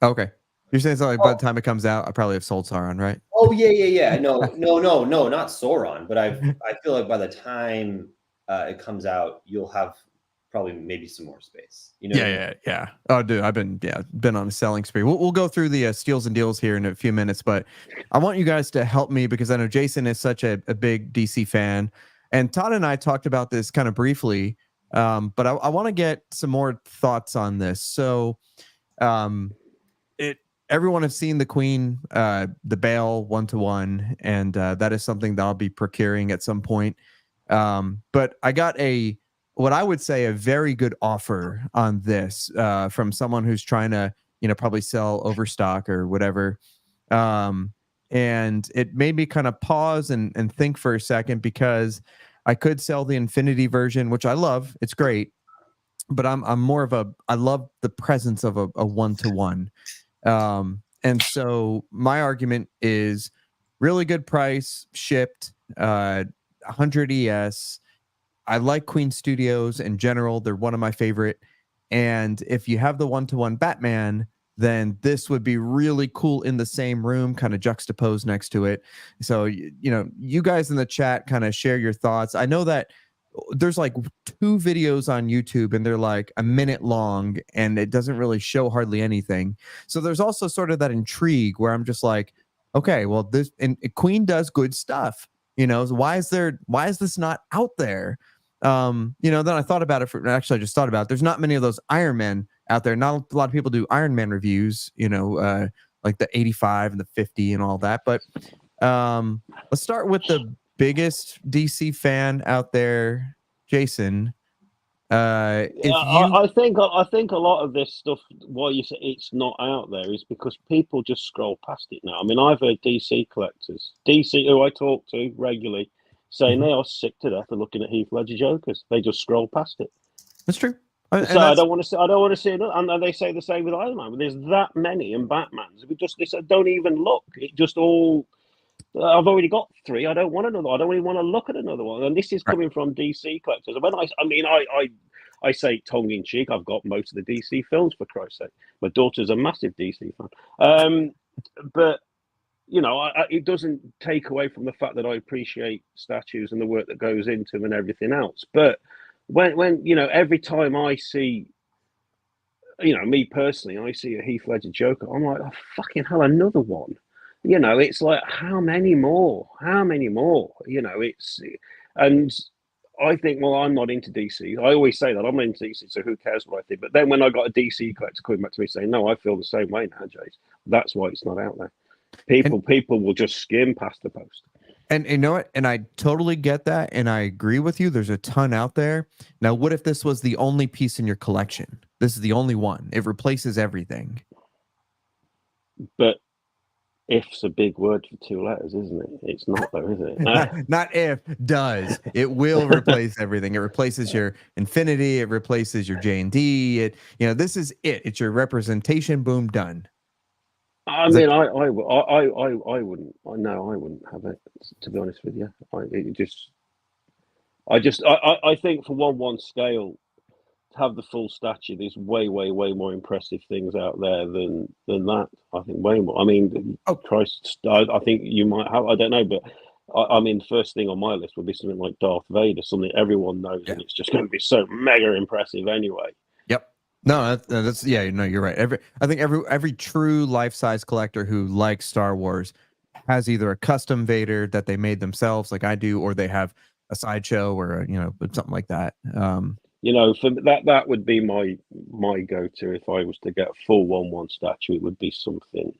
Okay. You're saying something like by the time it comes out, I probably have sold Sauron, right? Oh yeah. No, not Sauron. But I feel like by the time it comes out, you'll have probably maybe some more space. You know? Yeah. Oh, dude, I've been on a selling spree. We'll go through the steals and deals here in a few minutes, but I want you guys to help me because I know Jason is such a big DC fan, and Todd and I talked about this kind of briefly, but I want to get some more thoughts on this. So, everyone has seen the Queen, the Bale 1/1, and that is something that I'll be procuring at some point. But I got what I would say a very good offer on this from someone who's trying to, probably sell overstock or whatever. And it made me kind of pause and think for a second because I could sell the Infinity version, which I love. It's great. But I'm more of I love the presence of a 1/1. And so my argument is really good price, shipped, 100 ES. I like Queen Studios in general. They're one of my favorite. And if you have the 1/1 Batman, then this would be really cool in the same room, kind of juxtaposed next to it. So, you guys in the chat kind of share your thoughts. I know that there's like 2 videos on YouTube and they're like a minute long and it doesn't really show hardly anything. So there's also sort of that intrigue where I'm just like, okay, well, Queen does good stuff. So why is this not out there? Then I thought about it. I just thought about it. There's not many of those Iron Man out there. Not a lot of people do Iron Man reviews, like the 85 and the 50 and all that. But let's start with the biggest DC fan out there, Jason. I think a lot of this stuff, why you say it's not out there, is because people just scroll past it now. I mean, I've heard DC collectors, DC who I talk to regularly, saying they are sick to death of looking at Heath Ledger Jokers. They just scroll past it. That's true. So I don't want to see. I don't want to see it. And they say the same with Iron Man. But there's that many and Batman's. We just they said, don't even look. It just all. I've already got 3. I don't want another. I don't really want to look at another one. And this is coming from DC collectors. When I say tongue in cheek, I've got most of the DC films, for Christ's sake. My daughter's a massive DC fan. But it doesn't take away from the fact that I appreciate statues and the work that goes into them and everything else. But when every time I see, me personally, I see a Heath Ledger Joker, I'm like, oh, fucking hell, another one. It's like, how many more? And I think, well, I'm not into DC. I always say that I'm not into DC, so who cares what I think? But then when I got a DC collector coming back to me saying, no, I feel the same way now, Jace. That's why it's not out there. People will just skim past the post. And you know what? And I totally get that, and I agree with you. There's a ton out there. Now, what if this was the only piece in your collection? This is the only one. It replaces everything. But if's a big word for 2 letters, isn't it? It's not, though, is it? Not if, does. It will replace everything. It replaces your Infinity. It replaces your J&D. This is it. It's your representation. Boom, done. I mean, I wouldn't. No, I wouldn't have it. To be honest with you, I think for 1/1 scale, to have the full statue, there's way more impressive things out there than that. I think way more. I mean, Christ, I think you might have. I don't know, but I mean, the first thing on my list would be something like Darth Vader, something everyone knows, and it's just going to be so mega impressive anyway. Yep. No, that's you're right. I think every true life-size collector who likes Star Wars has either a custom Vader that they made themselves, like I do, or they have a Sideshow or something like that. For that would be my go-to if I was to get a full 1/1 statue. It would be something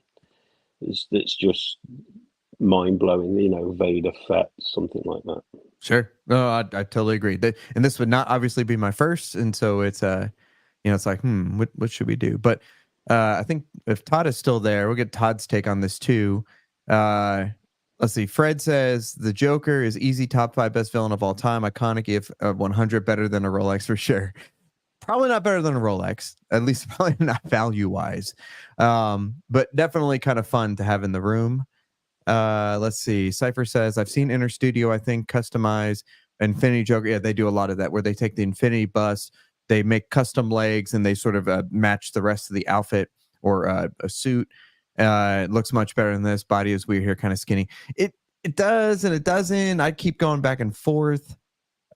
that's just mind-blowing. Vader Fett, something like that. Sure. No, I totally agree. And this would not obviously be my first, and so it's it's like, what should we do? But I think if Todd is still there, we'll get Todd's take on this too. Let's see. Fred says the Joker is easy top 5 best villain of all time. Iconic, if 100 better than a Rolex for sure. Probably not better than a Rolex, at least probably not value wise. But definitely kind of fun to have in the room. Let's see. Cypher says I've seen Inner Studio, I think, customize Infinity Joker. Yeah, they do a lot of that where they take the Infinity bust, they make custom legs, and they sort of match the rest of the outfit or a suit. It looks much better than this. Body is weird here, kind of skinny. It does and it doesn't. I keep going back and forth.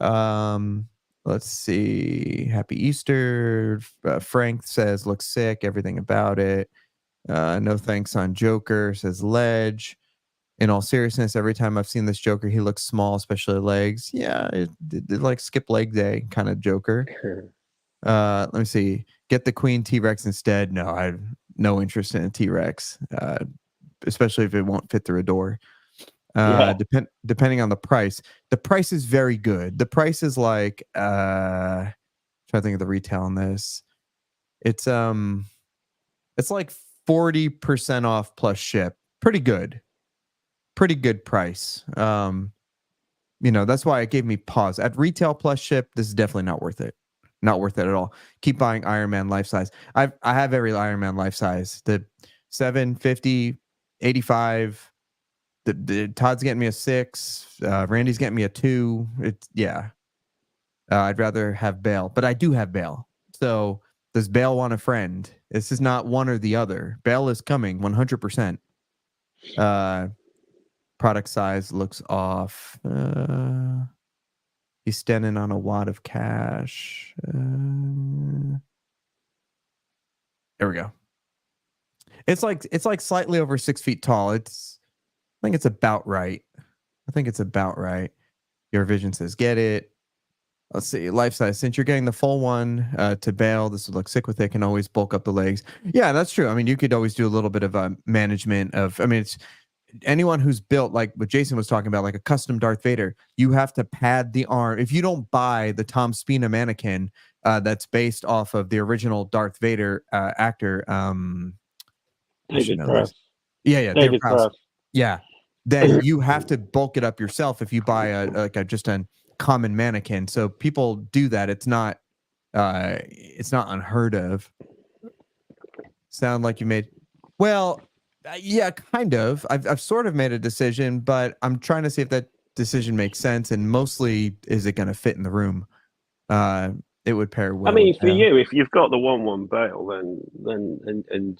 Let's see. Happy Easter. Frank says looks sick. Everything about it. No thanks on Joker, says Ledge. In all seriousness, every time I've seen this Joker, he looks small, especially legs. Yeah, it like skip leg day kind of Joker. Let me see. Get the Queen T-Rex instead. No, I have no interest in a T-Rex, especially if it won't fit through a door. Depending on the price. The price is very good. The price is like trying to think of the retail on this. It's like 40% off plus ship. Pretty good price. That's why it gave me pause. At retail plus ship, this is definitely not worth it. Not worth it at all. Keep buying Iron Man life size. I have every Iron Man life size. The 750, 85. The Todd's getting me a 6. Randy's getting me a 2. I'd rather have Bale, but I do have Bale. So does Bale want a friend? This is not one or the other. Bale is coming 100%. Product size looks off. He's standing on a wad of cash. There we go. It's like slightly over 6 feet tall. I think it's about right. Your vision says get it. Let's see, life size. Since you're getting the full one to Bale, this would look sick with it. Can always bulk up the legs. Yeah, that's true. I mean, you could always do a little bit of management of. I mean, anyone who's built, like what Jason was talking about, like a custom Darth Vader, you have to pad the arm. If you don't buy the Tom Spina mannequin that's based off of the original Darth Vader actor, David Prowse. David Prowse. Yeah, then you have to bulk it up yourself if you buy just a common mannequin. So people do that. It's not unheard of. Sound like you made yeah, kind of. I've sort of made a decision, but I'm trying to see if that decision makes sense, and mostly, is it going to fit in the room? It would pair well. I mean, for you, if you've got the 1/1 bale, then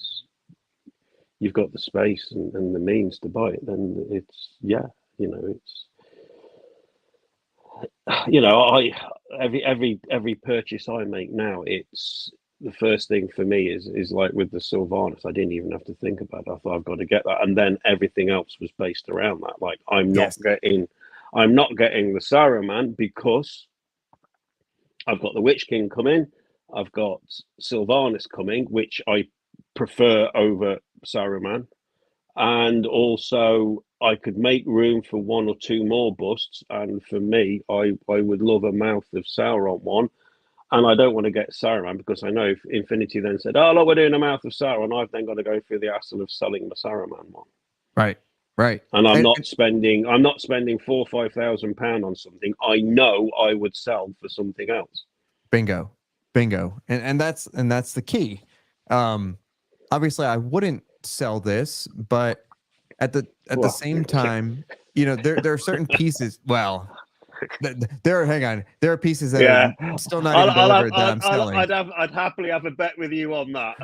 you've got the space and the means to buy it, then it's every purchase I make now, it's the first thing for me is like with the Sylvanas. I didn't even have to think about it. I thought I've got to get that, and then everything else was based around that. Like I'm not getting the Saruman because I've got the Witch King coming. I've got Sylvanas coming, which I prefer over Saruman, and also I could make room for 1 or 2 more busts. And for me, I would love a Mouth of Sauron one, and I don't want to get Saruman because I know if Infinity then said, "Oh, look, we're doing a Mouth of Sauron," I've then got to go through the hassle of selling the Saruman one. Right. And I'm not spending £4,000 or £5,000 on something I know I would sell for something else. Bingo. And that's the key. Obviously I wouldn't sell this, but at the same time, there are certain pieces. Well, there are pieces that are still not even delivered that I'm selling. I'd happily have a bet with you on that.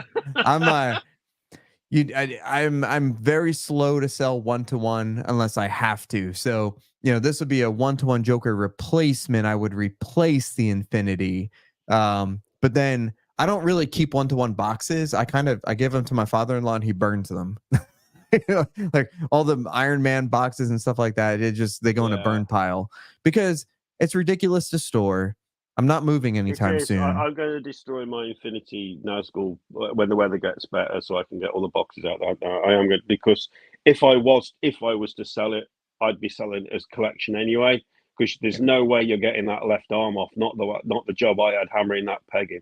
I'm very slow to sell 1-to-1 unless I have to. So, this would be a 1-to-1 Joker replacement. I would replace the Infinity. But then I don't really keep 1-to-1 boxes. I give them to my father-in-law and he burns them. Like all the Iron Man boxes and stuff like that. They go in a burn pile because it's ridiculous to store. I'm not moving anytime soon. I'm going to destroy my Infinity Nazgul when the weather gets better, so I can get all the boxes out there. I am going because if I was to sell it, I'd be selling it as collection anyway. Because there's no way you're getting that left arm off. Not the job I had hammering that peg in.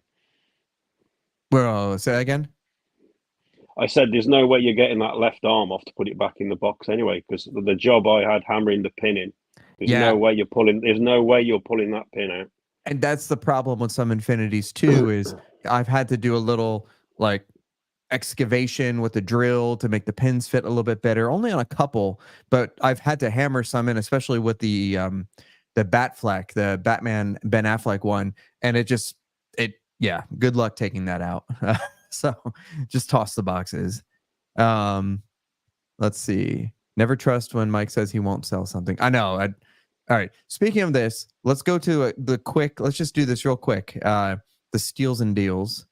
Well, say that again. I said there's no way you're getting that left arm off to put it back in the box anyway. Because the job I had hammering the pin in, there's no way you're pulling that pin out. And that's the problem with some Infinities too, is I've had to do a little like excavation with a drill to make the pins fit a little bit better, only on a couple, but I've had to hammer some in, especially with the Batfleck, the Batman Ben Affleck one. And good luck taking that out. So just toss the boxes. Let's see. Never trust when Mike says he won't sell something. I know. All right. Speaking of this, let's go to let's just do this real quick. The steals and deals.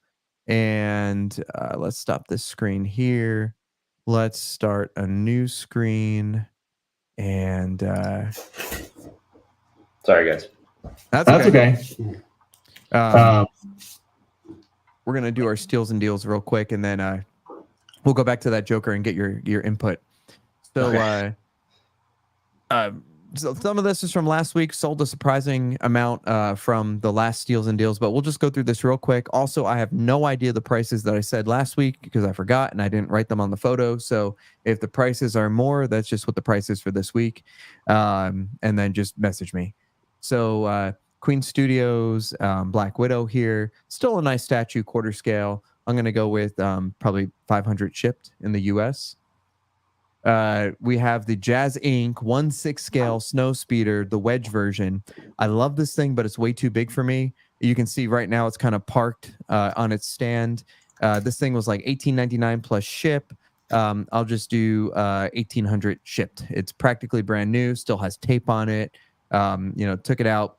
And let's stop this screen here. Let's start a new screen. And sorry, guys. That's okay. We're going to do our steals and deals real quick. And then we'll go back to that Joker and get your input. So, so some of this is from last week. Sold a surprising amount from the last steals and deals, but we'll just go through this real quick. Also, I have no idea the prices that I said last week because I forgot and I didn't write them on the photo. So if the prices are more, that's just what the price is for this week. And then just message me. So Queen Studios, Black Widow here. Still a nice statue, quarter scale. I'm going to go with probably 500 shipped in the US. We have the Jazz Inc. 1/6 scale snow speeder, the wedge version. I love this thing, but it's way too big for me. You can see right now it's kind of parked on its stand. This thing was like $18.99 plus ship. I'll just do $1,800 shipped. It's practically brand new, still has tape on it. Took it out,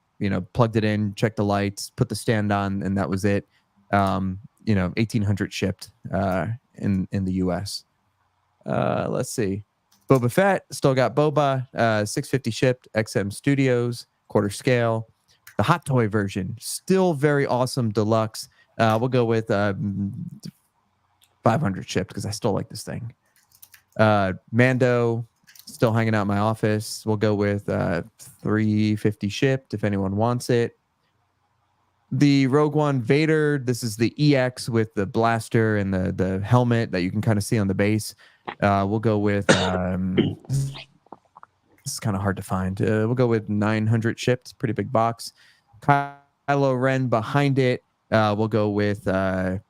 plugged it in, checked the lights, put the stand on, and that was it. $1,800 shipped in the US. Let's see. Boba Fett, still got Boba, $650 shipped, XM Studios, quarter scale. The Hot Toy version, still very awesome, deluxe. We'll go with 500 shipped because I still like this thing. Mando, still hanging out in my office. We'll go with $350 shipped if anyone wants it. The Rogue One Vader, this is the EX with the blaster and the helmet that you can kind of see on the base. We'll go with this is kind of hard to find. We'll go with 900 shipped, pretty big box. Kylo Ren behind it. We'll go with 300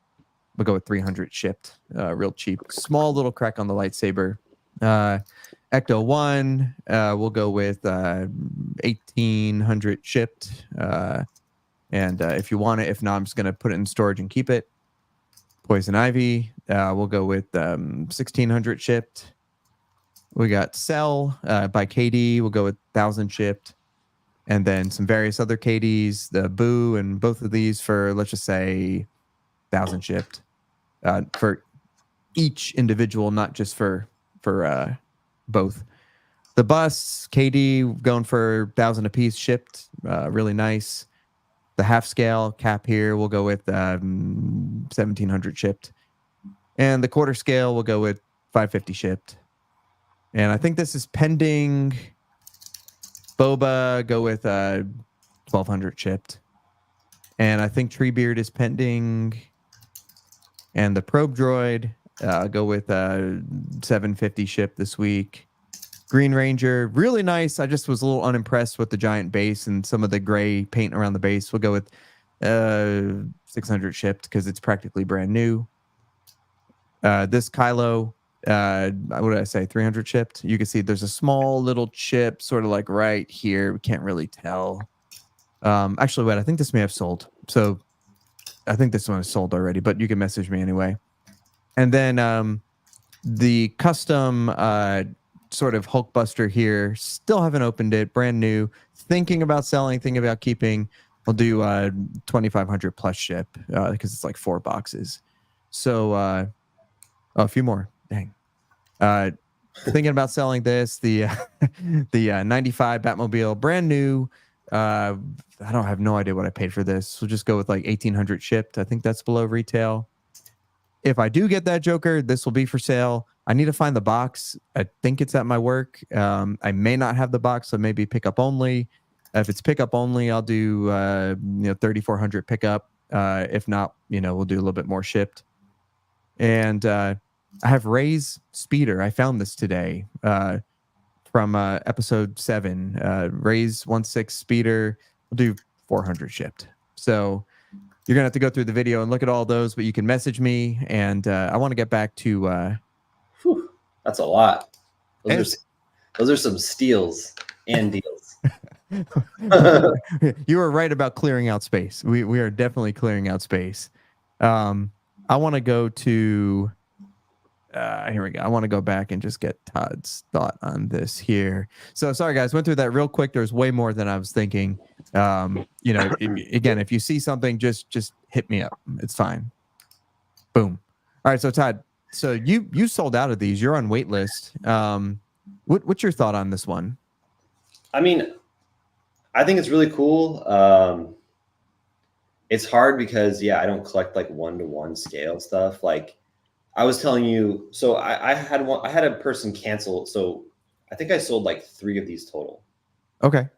shipped, real cheap. Small little crack on the lightsaber. Ecto 1, we'll go with 1800 shipped. And if you want it, if not, I'm just going to put it in storage and keep it. Poison Ivy, we'll go with 1600 shipped. We got Cell by KD, we'll go with 1000 shipped. And then some various other KDs, the Boo, and both of these for, let's just say, 1000 shipped. For each individual, not just for both. The Bus, KD, going for 1000 a piece shipped. Really nice. The half scale cap here, we'll go with 1700 shipped. And the quarter scale, we'll go with 550 shipped. And I think this is pending. Boba, go with 1200 shipped. And I think Treebeard is pending. And the Probe Droid, go with 750 shipped this week. Green Ranger, really nice. I just was a little unimpressed with the giant base and some of the gray paint around the base. We'll go with 600 shipped because it's practically brand new. This Kylo, what did I say? 300 shipped. You can see there's a small little chip sort of like right here. We can't really tell. Actually, wait, I think this may have sold. So I think this one is sold already, but you can message me anyway. And then the custom sort of Hulkbuster here, still haven't opened it, brand new, thinking about selling, thinking about keeping. We'll do 2500 plus ship because it's like 4 boxes. So a few more. Dang. Thinking about selling this, the 95 Batmobile, brand new. I don't have no idea what I paid for this. We'll just go with like 1800 shipped. I think that's below retail. If I do get that Joker, this will be for sale. I need to find the box. I think it's at my work. I may not have the box, so maybe pickup only. If it's pickup only, I'll do 3400 pickup. If not, we'll do a little bit more shipped. And I have Ray's Speeder. I found this today from episode 7. Ray's 1/6 Speeder. We'll do 400 shipped. So you're gonna have to go through the video and look at all those, but you can message me. And I want to get back to. That's a lot. Those are some steals and deals. You were right about clearing out space. We are definitely clearing out space. I want to go to here we go. I want to go back and just get Todd's thought on this here. So sorry guys, went through that real quick. There's way more than I was thinking. Again, if you see something, just hit me up. It's fine. Boom. All right, so Todd, so you sold out of these. You're on wait list. What's your thought on this one? I mean, I think it's really cool. It's hard because I don't collect like 1-to-1 scale stuff. Like I was telling you, so I had a person cancel. So I think I sold like 3 of these total. Okay.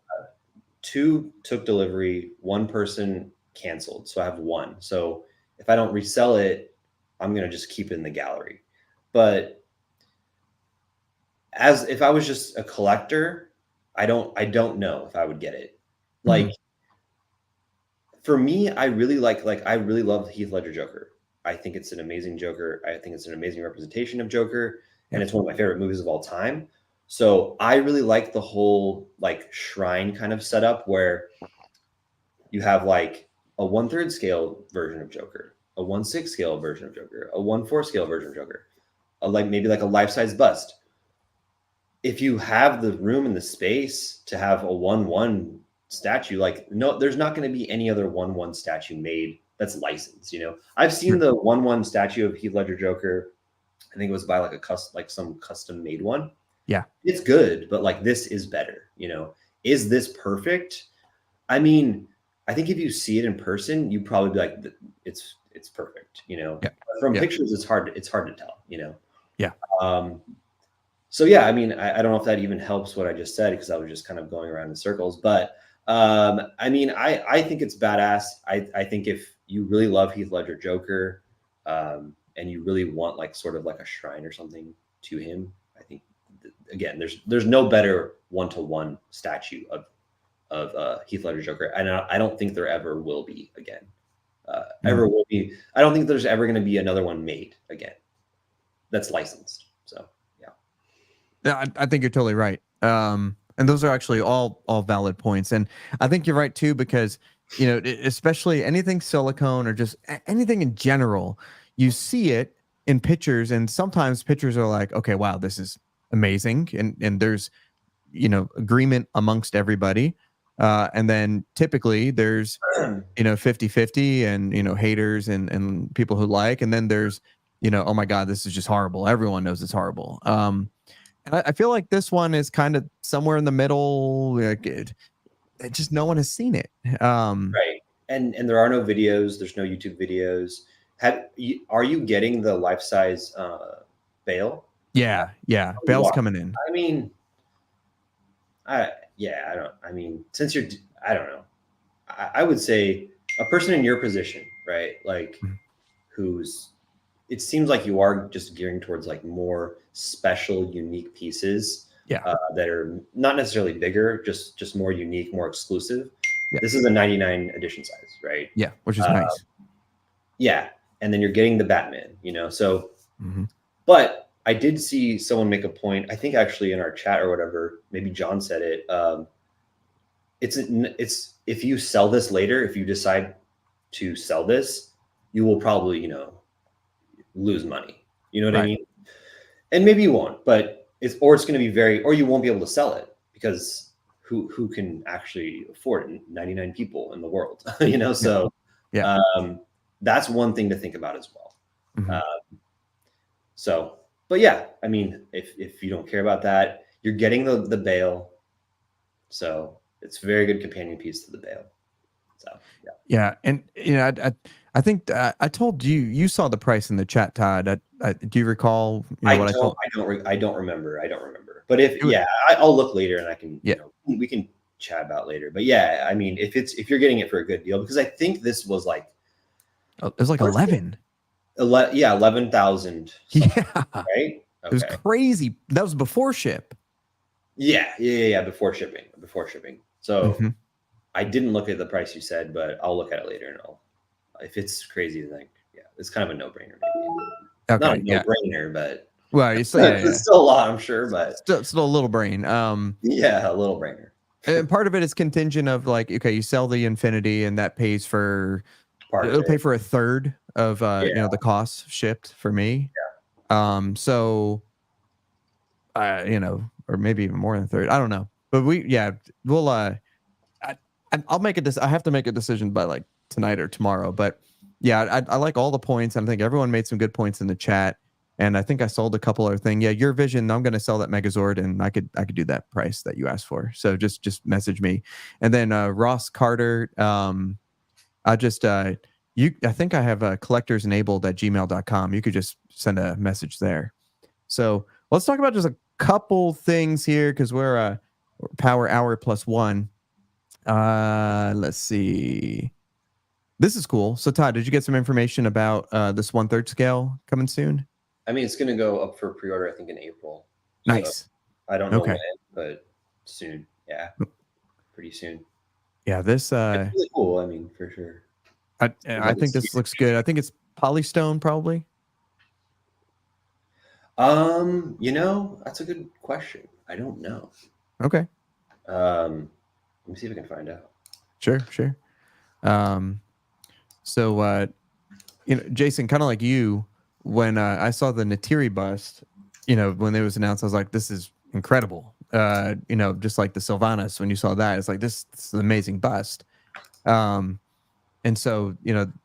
2 took delivery. 1 person canceled. So I have 1. So if I don't resell it, I'm going to just keep it in the gallery. But as if I was just a collector, I don't know if I would get it. Like for me, I really love Heath Ledger Joker. I think it's an amazing Joker. I think it's an amazing representation of Joker, and it's one of my favorite movies of all time. So I really like the whole like shrine kind of setup where you have like a 1/3 scale version of Joker, a 1/6 scale version of Joker, a 1/4 scale version of Joker, maybe like a life-size bust. If you have the room and the space to have a 1/1 statue, there's not going to be any other 1/1 statue made that's licensed. I've seen the 1/1 statue of Heath Ledger Joker. I think it was by some custom made one. Yeah, it's good, but like this is better. Is this perfect? I mean, I think if you see it in person, you probably be like, it's perfect. From pictures, it's hard to tell. Yeah. So yeah, I mean, I don't know if that even helps what I just said because I was just kind of going around in circles. But I mean, I think it's badass. I think if you really love Heath Ledger Joker, and you really want like sort of like a shrine or something to him, I think again, there's no better one-to-one statue of Heath Ledger Joker, and I don't think there ever will be again. Ever will be. I don't think there's ever going to be another one made again that's licensed. So yeah, I think you're totally right. And those are actually all valid points, and I think you're right too because especially anything silicone or just anything in general, you see it in pictures, and sometimes pictures are like, okay, wow, this is amazing, and there's agreement amongst everybody. And then typically there's 50-50 and haters and people who like, and then there's oh my god, this is just horrible, everyone knows it's horrible. And I feel like this one is kind of somewhere in the middle. Like it just no one has seen it. Right, and there are no videos, there's no YouTube videos. Are you getting the life-size Bale? Yeah, Bale's coming in. I mean, I don't know. I would say a person in your position, right? Like it seems like you are just gearing towards like more special, unique pieces. Yeah. That are not necessarily bigger, just more unique, more exclusive. Yeah. This is a 99 edition size, right? Yeah, which is nice. Yeah. And then you're getting the Batman, so, but I did see someone make a point, I think actually in our chat or whatever, maybe John said it. It's if you sell this later, if you decide to sell this, you will probably, lose money. You know what I mean? And maybe you won't, but it's going to be or you won't be able to sell it because who can actually afford it? 99 people in the world, so yeah. That's one thing to think about as well. So, but yeah, I mean, if you don't care about that, you're getting the Bale. So it's a very good companion piece to the Bale. So, yeah. Yeah. And, I think I told you saw the price in the chat, Todd. Do you recall I don't remember. But I'll look later and I can, we can chat about later. But yeah, I mean, if you're getting it for a good deal, because I think this was like, it was like 11. 11,000. Yeah. Right. Okay. It was crazy. That was before ship. Yeah. Before shipping. So I didn't look at the price you said, but I'll look at it later and if it's crazy, then it's kind of a no-brainer. Maybe. Okay, not a no-brainer, but it's still a lot, I'm sure, but still a little brain. Yeah, a little brainer. And part of it is contingent of like, okay, you sell the Infinity and that pays for it'll pay for a third of the costs shipped for me. Yeah. So or maybe even more than a third. I don't know. But we'll I'll make it. I have to make a decision by like tonight or tomorrow. But yeah, I like all the points. I think everyone made some good points in the chat. And I think I sold a couple other things. Yeah, your vision. I'm going to sell that Megazord, and I could do that price that you asked for. So just message me. And then Ross Carter. I think I have collectors enabled at gmail.com. You could just send a message there. So let's talk about just a couple things here because we're power hour +1. Let's see. This is cool. So Todd, did you get some information about this 1/3 scale coming soon? I mean, it's going to go up for pre-order, I think, in April. Nice. So I don't know when, but soon. Yeah, pretty soon. Yeah, this it's really cool. I mean, for sure. I think this looks good. I think it's polystone, probably. That's a good question. I don't know. Okay. Let me see if I can find out. Sure. So, Jason, kind of like you, when I saw the Neytiri bust, when it was announced, I was like, this is incredible. Just like the Sylvanas, when you saw that, it's like, this is an amazing bust. And so,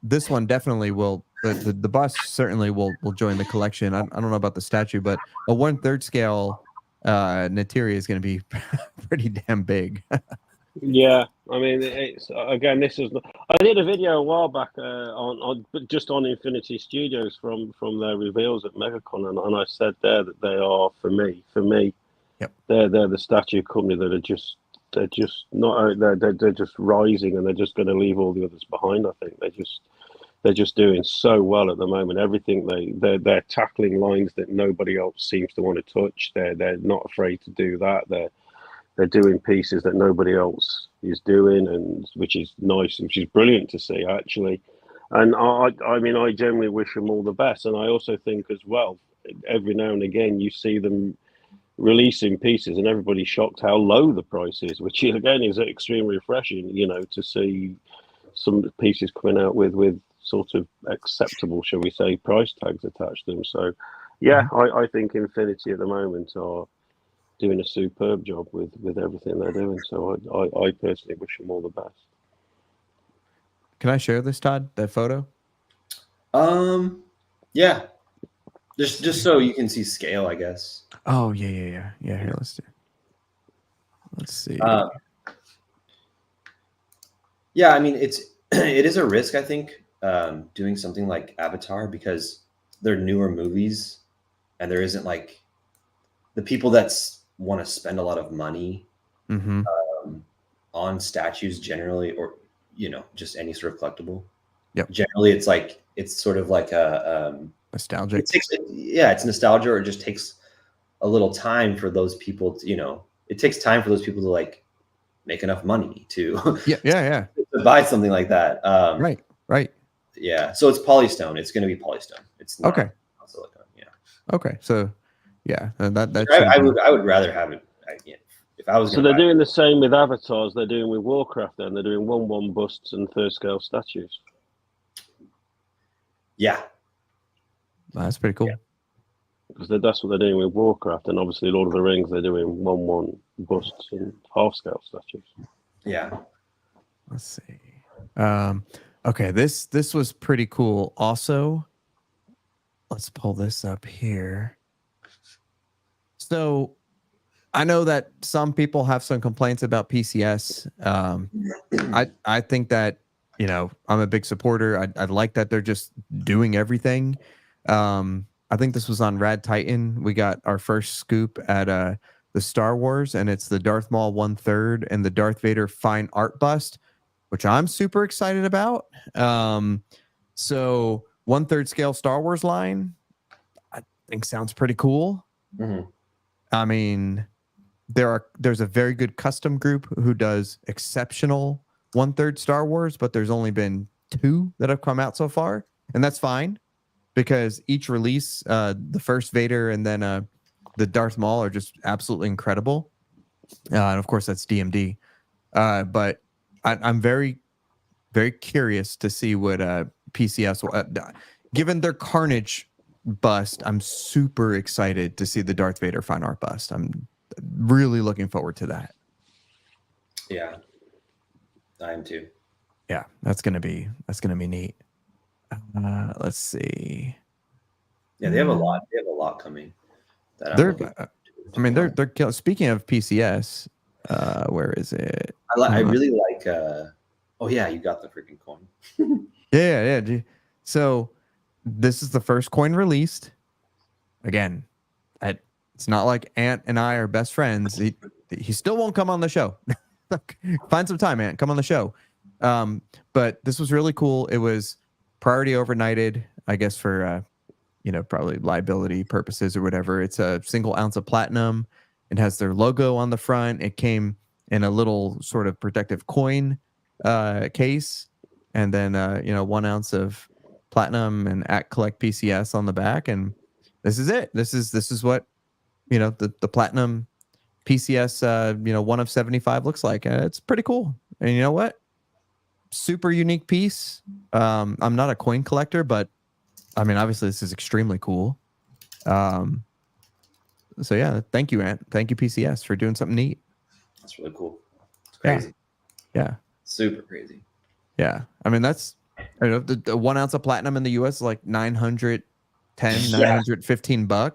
this one definitely will, the bust certainly will join the collection. I don't know about the statue, but a 1/3 scale Neytiri is going to be pretty damn big. Yeah, I mean, it's again. This is. I did a video a while back on just on Infinity Studios from their reveals at MegaCon, and I said there that they are for me. Yep. They're the statue company that are just not they're just rising, and they're just going to leave all the others behind. I think they're just doing so well at the moment. Everything they're tackling lines that nobody else seems to want to touch. They're not afraid to do that. They're doing pieces that nobody else is doing, and which is nice, which is brilliant to see actually. And I mean, I generally wish them all the best. And I also think as well, every now and again you see them releasing pieces, and everybody's shocked how low the price is, which again is extremely refreshing. You know, to see some pieces coming out with sort of acceptable, shall we say, price tags attached to them. So, yeah, I think Infinity at the moment are doing a superb job with everything they're doing. So I personally wish them all the best. Can I share this, Todd? That photo? Yeah. Just so you can see scale, I guess. Oh yeah. Here, let's see. Yeah, I mean it is a risk, I think, doing something like Avatar, because they're newer movies, and there isn't like the people that want to spend a lot of money on statues generally, or just any sort of collectible. Yep. Generally, it's sort of like a nostalgic. It's nostalgia, or it just takes a little time for those people to, it takes time for those people to like make enough money to to buy something like that. Right. Yeah. So it's polystone. It's going to be polystone. It's not silicone. Yeah. Okay. So yeah, that I would rather have it. If I was. So they're doing the same with avatars. They're doing with Warcraft. Then they're doing 1/1 busts and third scale statues. Yeah. That's pretty cool. Because that's what they're doing with Warcraft, and obviously Lord of the Rings, they're doing 1/1 busts and half scale statues. Yeah. Let's see. Okay, this was pretty cool. Also, let's pull this up here. So I know that some people have some complaints about PCS. I think that, I'm a big supporter. I like that they're just doing everything. I think this was on Rad Titan. We got our first scoop at the Star Wars, and it's the Darth Maul 1/3 and the Darth Vader fine art bust, which I'm super excited about. So 1/3 scale Star Wars line, I think sounds pretty cool. I mean, there's a very good custom group who does exceptional 1/3 Star Wars, but there's only been 2 that have come out so far, and that's fine, because each release, the first Vader and then the Darth Maul are just absolutely incredible. And of course, that's DMD. But I'm very, very curious to see what PCS will, given their Carnage bust. I'm super excited to see the Darth Vader fine art bust. I'm really looking forward to that. Yeah, I am too. Yeah, that's gonna be neat. Let's see. Yeah, they have a lot. They have a lot coming. They're speaking of PCS. Where is it? I really like. Oh yeah, you got the freaking coin. Yeah. So this is the first coin released. Again, it's not like Ant and I are best friends. He still won't come on the show. Find some time, Ant. Come on the show. But this was really cool. It was priority overnighted, I guess, for probably liability purposes or whatever. It's a single ounce of platinum. It has their logo on the front. It came in a little sort of protective coin case, and then 1 ounce of platinum and at collect PCS on the back. And this is it. This is what the platinum PCS 1 of 75 looks like. It's pretty cool. And you know what? Super unique piece. I'm not a coin collector, but I mean, obviously this is extremely cool. So yeah, thank you, Ant. Thank you, PCS, for doing something neat. That's really cool. It's crazy. Yeah. Super crazy. Yeah. I mean, that's, the 1 ounce of platinum in the US is like $915.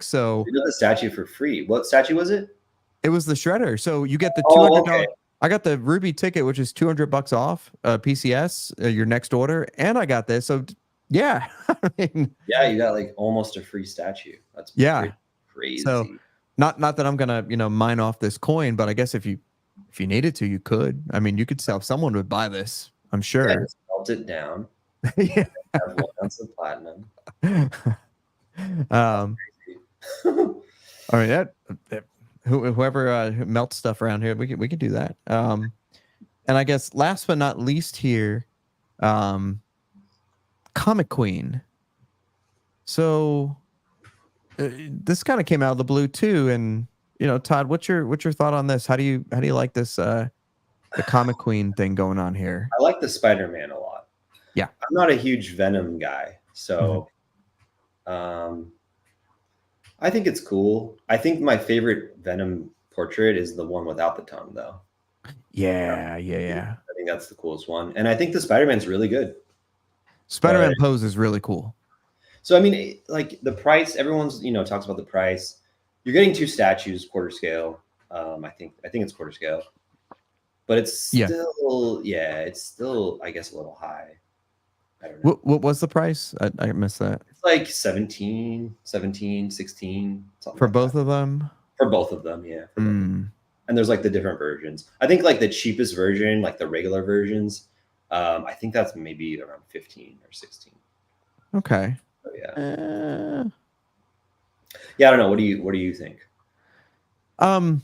So you got the statue for free. What statue was it? It was the Shredder. So you get the $200. Okay. I got the Ruby ticket, which is $200 off PCS, your next order, and I got this. So yeah, I mean, yeah, you got like almost a free statue. That's crazy. So not that I'm gonna mine off this coin, but I guess if you needed to, you could. I mean, you could sell. Someone would buy this, I'm sure. Yeah, just melt it down. Yeah. Have 1 ounce of platinum. All right, that whoever melts stuff around here, we can do that. And I guess last but not least here, Comic Queen. So this kind of came out of the blue too, and Todd, what's your thought on this? How do you like this the Comic Queen thing going on here? I like the Spider-Man a lot. Yeah, I'm not a huge Venom guy, so I think it's cool. I think my favorite Venom portrait is the one without the tongue, though. Yeah. I think that's the coolest one, and I think the Spider-Man's really good. Spider-Man pose is really cool. So I mean, like the price, everyone's talks about the price. You're getting 2 statues, quarter scale. I think it's quarter scale, but it's still it's still I guess a little high. I don't know. What was the price? I missed that. It's like 17, 16, something for like both that. of them. For both of them, yeah. And there's like the different versions. I think like the cheapest version, like the regular versions, I think that's maybe around 15 or 16. Okay. So, yeah. Yeah, I don't know. What do you think? I've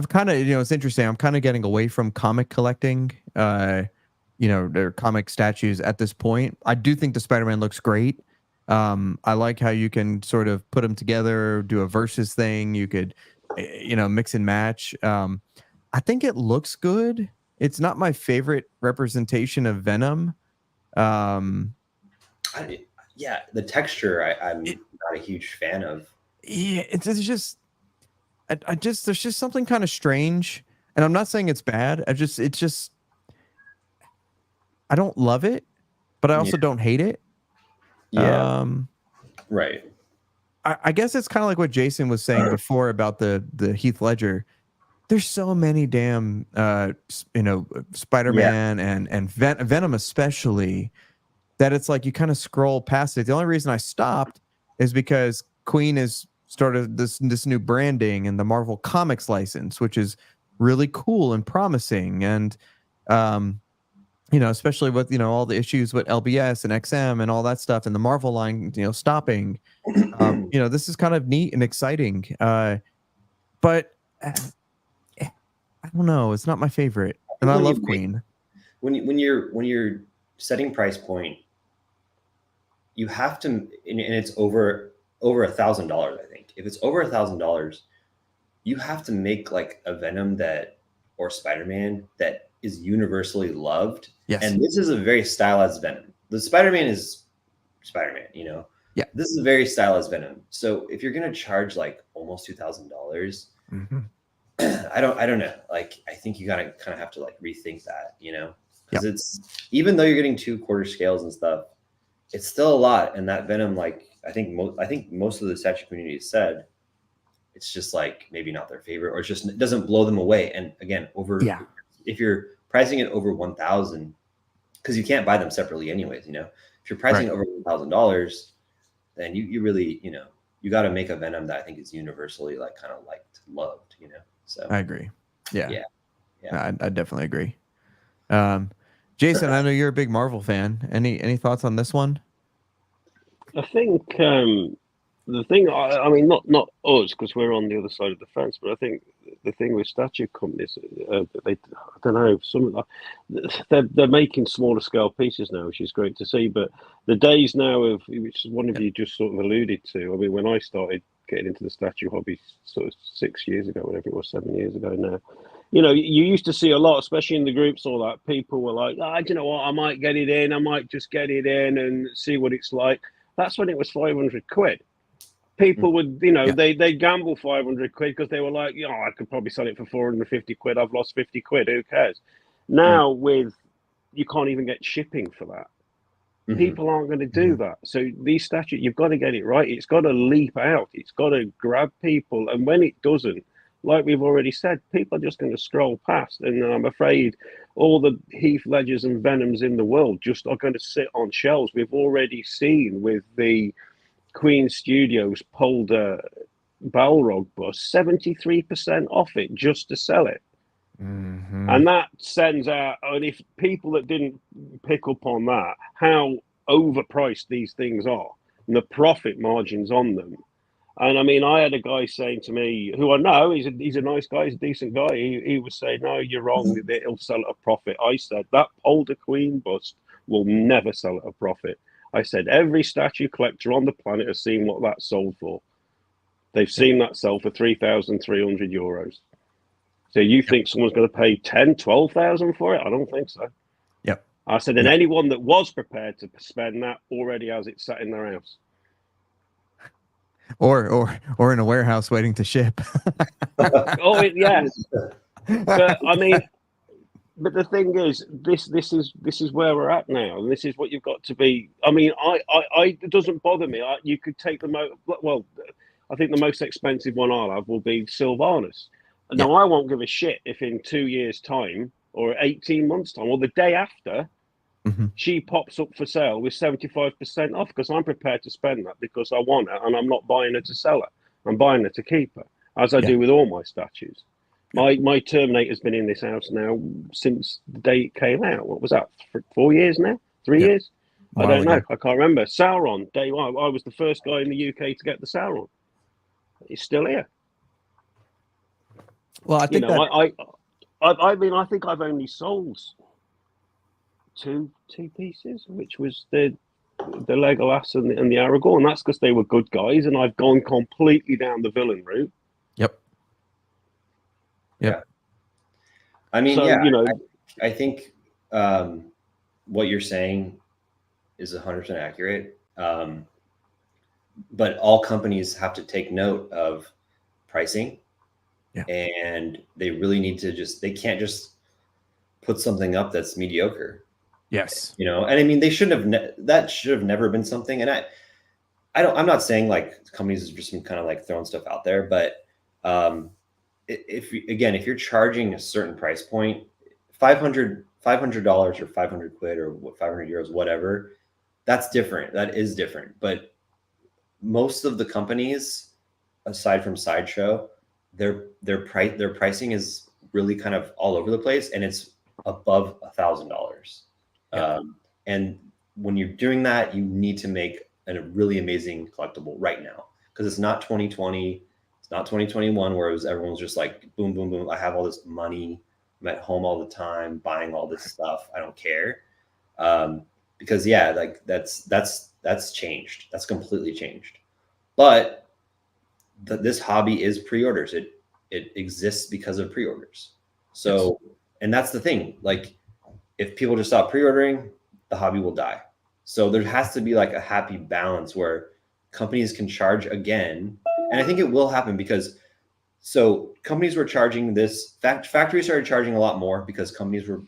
kind of, it's interesting. I'm kind of getting away from comic collecting, their comic statues at this point. I do think the Spider-Man looks great. I like how you can sort of put them together, do a versus thing. You could, mix and match. I think it looks good. It's not my favorite representation of Venom. Yeah, the texture I'm not a huge fan of. Yeah, it's just there's just something kind of strange, and I'm not saying it's bad. I don't love it, but I also don't hate it. Yeah. Right. I guess it's kind of like what Jason was saying before about the Heath Ledger. There's so many damn Spider-Man and Venom especially, that it's like you kind of scroll past it. The only reason I stopped is because Queen has started this new branding and the Marvel Comics license, which is really cool and promising. And especially with all the issues with LBS and XM and all that stuff, and the Marvel line stopping. This is kind of neat and exciting. But I don't know, it's not my favorite. And I love Queen. When you're setting price point, you have to, and it's over $1,000. I think if it's over $1,000, you have to make like a Venom or Spider-Man that is universally loved. Yes. And this is a very stylized Venom. The Spider-Man is Spider-Man, Yeah. This is a very stylized Venom. So if you're gonna charge like almost $2,000, I don't know. Like I think you gotta kind of have to like rethink that, because it's, even though you're getting 2 quarter scales and stuff, it's still a lot. And that Venom, like I think most of the statue community has said, it's just like maybe not their favorite, or it doesn't blow them away. And again, if you're pricing it over 1,000, because you can't buy them separately anyways, if you're pricing it over $1,000, then you really, you got to make a Venom that I think is universally like kind of loved, So I agree. Yeah. I definitely agree. Jason, I know you're a big Marvel fan. Any thoughts on this one? I think the thing, I mean, not us, because we're on the other side of the fence, but I think the thing with statue companies, I don't know, they're making smaller scale pieces now, which is great to see. But the days now of, which one of you just sort of alluded to, I mean, when I started getting into the statue hobby sort of 6 years ago, whatever it was, 7 years ago now, you used to see a lot, especially in the groups, all that people were like, do you know what, I might get it in, I might just get it in and see what it's like. That's when it was 500 quid. People would, they gamble 500 quid because they were like, I could probably sell it for 450 quid. I've lost 50 quid. Who cares? Now you can't even get shipping for that. People aren't going to do that. So these statues, you've got to get it right. It's got to leap out. It's got to grab people. And when it doesn't, like we've already said, people are just going to scroll past, and I'm afraid all the Heath Ledgers and Venoms in the world just are going to sit on shelves. We've already seen with the Queen Studios pulled a Balrog bus 73% off it just to sell it. And that sends out, and if people that didn't pick up on that, how overpriced these things are and the profit margins on them. And I mean, I had a guy saying to me, who I know, he's a nice guy, he's a decent guy. He was saying, no, you're wrong, it'll sell at a profit. I said, that Polder Queen bust will never sell at a profit. I said, every statue collector on the planet has seen what that sold for. They've seen that sell for 3,300 euros. So you think someone's going to pay 10, 12,000 for it? I don't think so. Yep. I said, and anyone that was prepared to spend that already has it sat in their house. Or in a warehouse waiting to ship. Yeah. But I mean, but the thing is, this is where we're at now, and this is what you've got to be. I mean, it doesn't bother me. You could take them out. Well, I think the most expensive one I'll have will be Sylvanas. Now, I won't give a shit if in 2 years' time or 18 months' time or the day after, she pops up for sale with 75% off, because I'm prepared to spend that because I want her, and I'm not buying her to sell her. I'm buying her to keep her, as I do with all my statues. My Terminator's been in this house now since the day it came out. What was that? 4 years now? 3 years? I don't know. I can't remember. Sauron, day one. I was the first guy in the UK to get the Sauron. He's still here. Well, I think I mean, I think I've only sold two pieces, which was the Legolas and the Aragorn. That's because they were good guys, and I've gone completely down the villain route. Yep. I mean, so, I think what you're saying is 100% accurate. But all companies have to take note of pricing. And they really need to they can't just put something up that's mediocre. Yes. And I mean, they shouldn't have, that should have never been something. And I'm not saying like companies have just been kind of like throwing stuff out there, but if you're charging a certain price point, $500 or 500 quid or 500 euros, whatever, that's different. That is different. But most of the companies, aside from Sideshow, their pricing is really kind of all over the place, and it's above $1,000. And when you're doing that, you need to make a really amazing collectible right now, because it's not 2020, it's not 2021 where everyone's just like boom, boom, boom. I have all this money. I'm at home all the time buying all this stuff. I don't care. Because like that's changed. That's completely changed. But this hobby is pre-orders. It exists because of pre-orders. So, and that's the thing. Like, if people just stop pre-ordering, the hobby will die. So there has to be like a happy balance where companies can charge again. And I think it will happen because companies were charging this. Factories started charging a lot more because companies were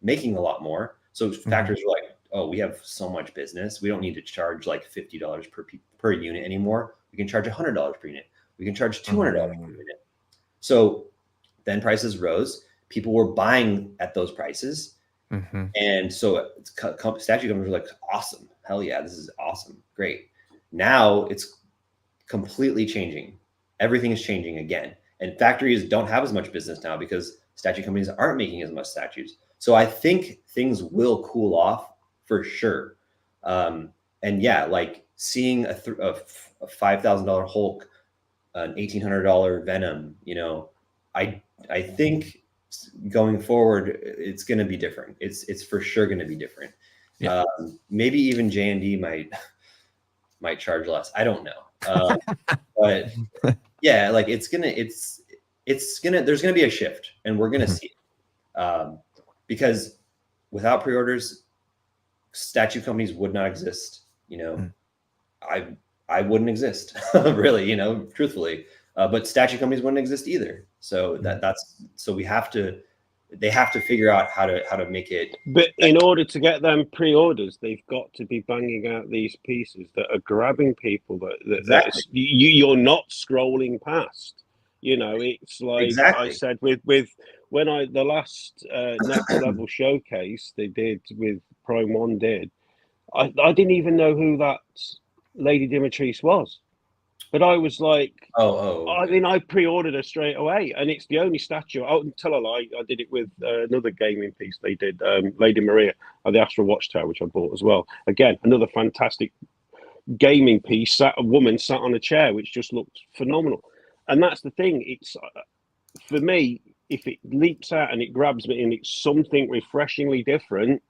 making a lot more. So factories were like, oh, we have so much business. We don't need to charge like $50 per unit anymore. We can charge $100 per unit. We can charge $200 per unit. So then prices rose. People were buying at those prices. And so statue companies were like, awesome. Hell yeah, this is awesome. Great. Now it's completely changing. Everything is changing again. And factories don't have as much business now because statue companies aren't making as much statues. So I think things will cool off for sure. And like seeing a $5,000 Hulk, an $1,800 Venom, I think going forward, it's going to be different. It's for sure going to be different. Maybe even J&D might charge less. I don't know. But yeah, like there's going to be a shift, and we're going to see it. Because without pre-orders, statue companies would not exist. I wouldn't exist really, truthfully, but statue companies wouldn't exist either. So they have to figure out how to make it. But in order to get them pre-orders, they've got to be banging out these pieces that are grabbing people that you're not scrolling past. You know, it's like Exactly. I said with when the last next level showcase they did with Prime One did, I didn't even know who that Lady Dimitris was, but I was like, I mean, I pre-ordered her straight away, and it's the only statue. I'll tell a lie. I did it with another gaming piece they did, Lady Maria of the Astral Watchtower, which I bought as well. Again, another fantastic gaming piece. A woman sat on a chair, which just looked phenomenal. And that's the thing. It's for me, if it leaps out and it grabs me, and it's something refreshingly different,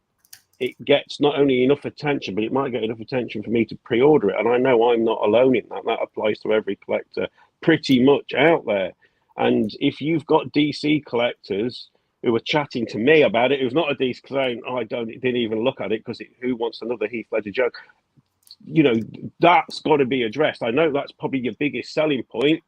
it gets not only enough attention, but it might get enough attention for me to pre-order it. And I know I'm not alone in that. That applies to every collector pretty much out there. And if you've got DC collectors who are chatting to me about it, who's not a DC saying, oh, didn't even look at it because who wants another Heath Ledger joke? You know, that's got to be addressed. I know that's probably your biggest selling point,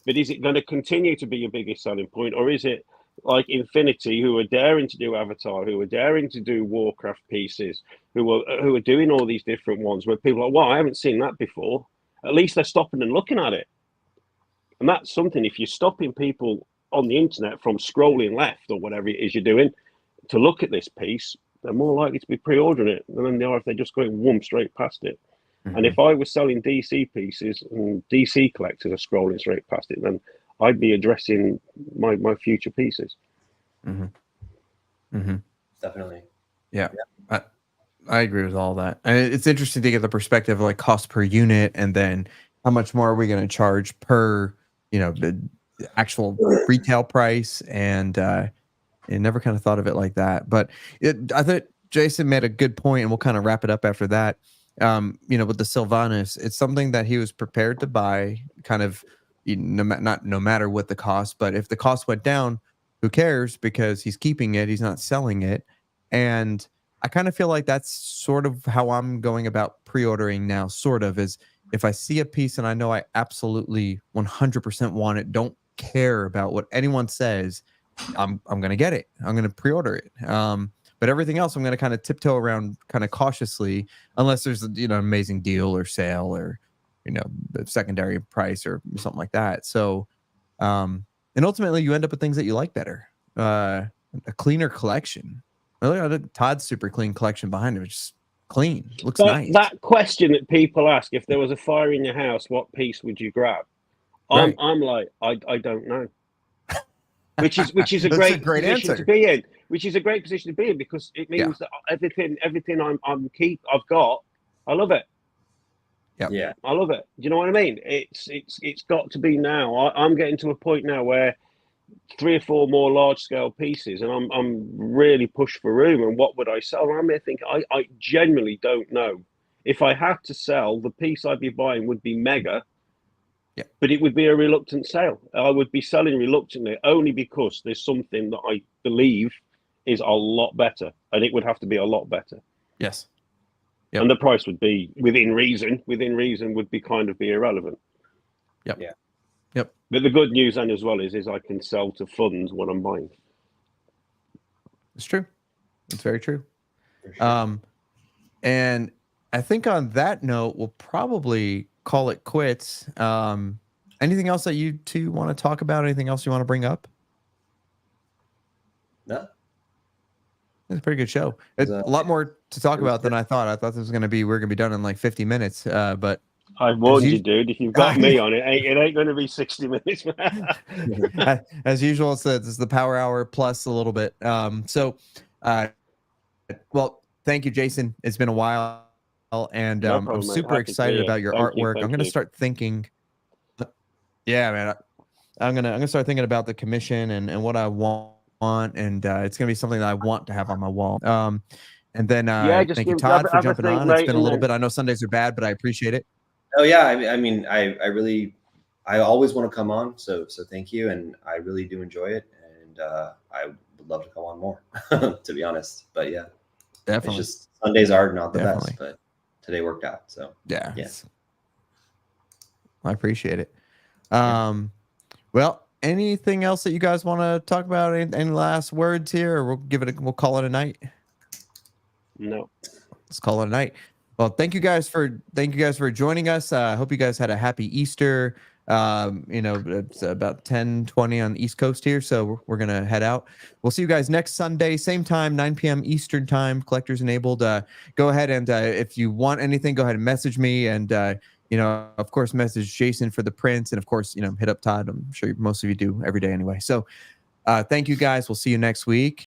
but is it going to continue to be your biggest selling point, or is it like Infinity, who are daring to do Avatar, who are daring to do Warcraft pieces, who are doing all these different ones where people are, well, I haven't seen that before. At least they're stopping and looking at it. And that's something, if you're stopping people on the internet from scrolling left or whatever it is you're doing to look at this piece, they're more likely to be pre-ordering it than they are if they're just going whoom straight past it. Mm-hmm. And if I was selling DC pieces and DC collectors are scrolling straight past it, then I'd be addressing my future pieces. Mm-hmm. Mm-hmm. Definitely. Yeah. I agree with all that. And it's interesting to get the perspective of like cost per unit, and then how much more are we going to charge per, you know, the actual retail price. And I never kind of thought of it like that. But I thought Jason made a good point, and we'll kind of wrap it up after that. You know, with the Sylvanas, it's something that he was prepared to buy, kind of, not no matter what the cost, but if the cost went down, who cares, because he's keeping it, he's not selling it. And I kind of feel like that's sort of how I'm going about pre-ordering now, sort of, is if I see a piece and I know I absolutely 100% want it, don't care about what anyone says, I'm going to get it. I'm going to pre-order it. But everything else, I'm going to kind of tiptoe around kind of cautiously, unless there's, you know, an amazing deal or sale or, you know, the secondary price or something like that. So, and ultimately you end up with things that you like better. A cleaner collection. Todd's super clean collection behind him. It's just clean. Looks nice. That question that people ask, if there was a fire in your house, what piece would you grab? Right. I'm like, I don't know. Which is a great position answer to be in. Which is a great position to be in, because it means that everything I've got, I love it. Yeah, I love it. Do you know what I mean? It's got to be now. I'm getting to a point now where 3 or 4 more large scale pieces, and I'm really pushed for room. And what would I sell? I'm here thinking, I genuinely don't know. If I had to sell, the piece I'd be buying would be mega. Yeah. But it would be a reluctant sale. I would be selling reluctantly only because there's something that I believe is a lot better, and it would have to be a lot better. Yes. Yep. And the price would be within reason. Within reason would be kind of be irrelevant. Yep. Yeah. Yep. But the good news then as well is I can sell to funds what I'm buying. It's true. It's very true. Sure. And I think on that note, we'll probably call it quits. Anything else that you two want to talk about? Anything else you want to bring up? No. It's a pretty good show. It's a lot more to talk about than I thought. I thought this was going to be, we're going to be done in like 50 minutes. But I warned you, dude. If you've got me on it, it ain't going to be 60 minutes. As usual, it's the power hour plus a little bit. Well, thank you, Jason. It's been a while, and No problem, I'm super Happy excited about your artwork. Thank I'm going to you. start thinking. Yeah, man. I'm gonna start thinking about the commission and what I want, and it's gonna be something that I want to have on my wall. And then thank you, Todd, for jumping on. It's been a little bit. I know Sundays are bad, but I appreciate it. Oh yeah, I mean, I always want to come on, so thank you, and I really do enjoy it, and I would love to come on more, to be honest. But yeah, definitely. It's just Sundays are not the best, but today worked out. So yeah, yes, I appreciate it. Well, anything else that you guys want to talk about? Any last words here, or we'll call it a night? No, let's call it a night. Well, thank you guys for joining us. I hope you guys had a happy Easter. You know, it's about 10:20 on the East Coast here, so we're gonna head out. We'll see you guys next Sunday, same time, 9 p.m. Eastern time. Collectors Enabled. Go ahead and if you want anything, go ahead and message me, and you know, of course, message Jason for the prints, and of course, you know, hit up Todd. I'm sure most of you do every day anyway. So, thank you guys. We'll see you next week.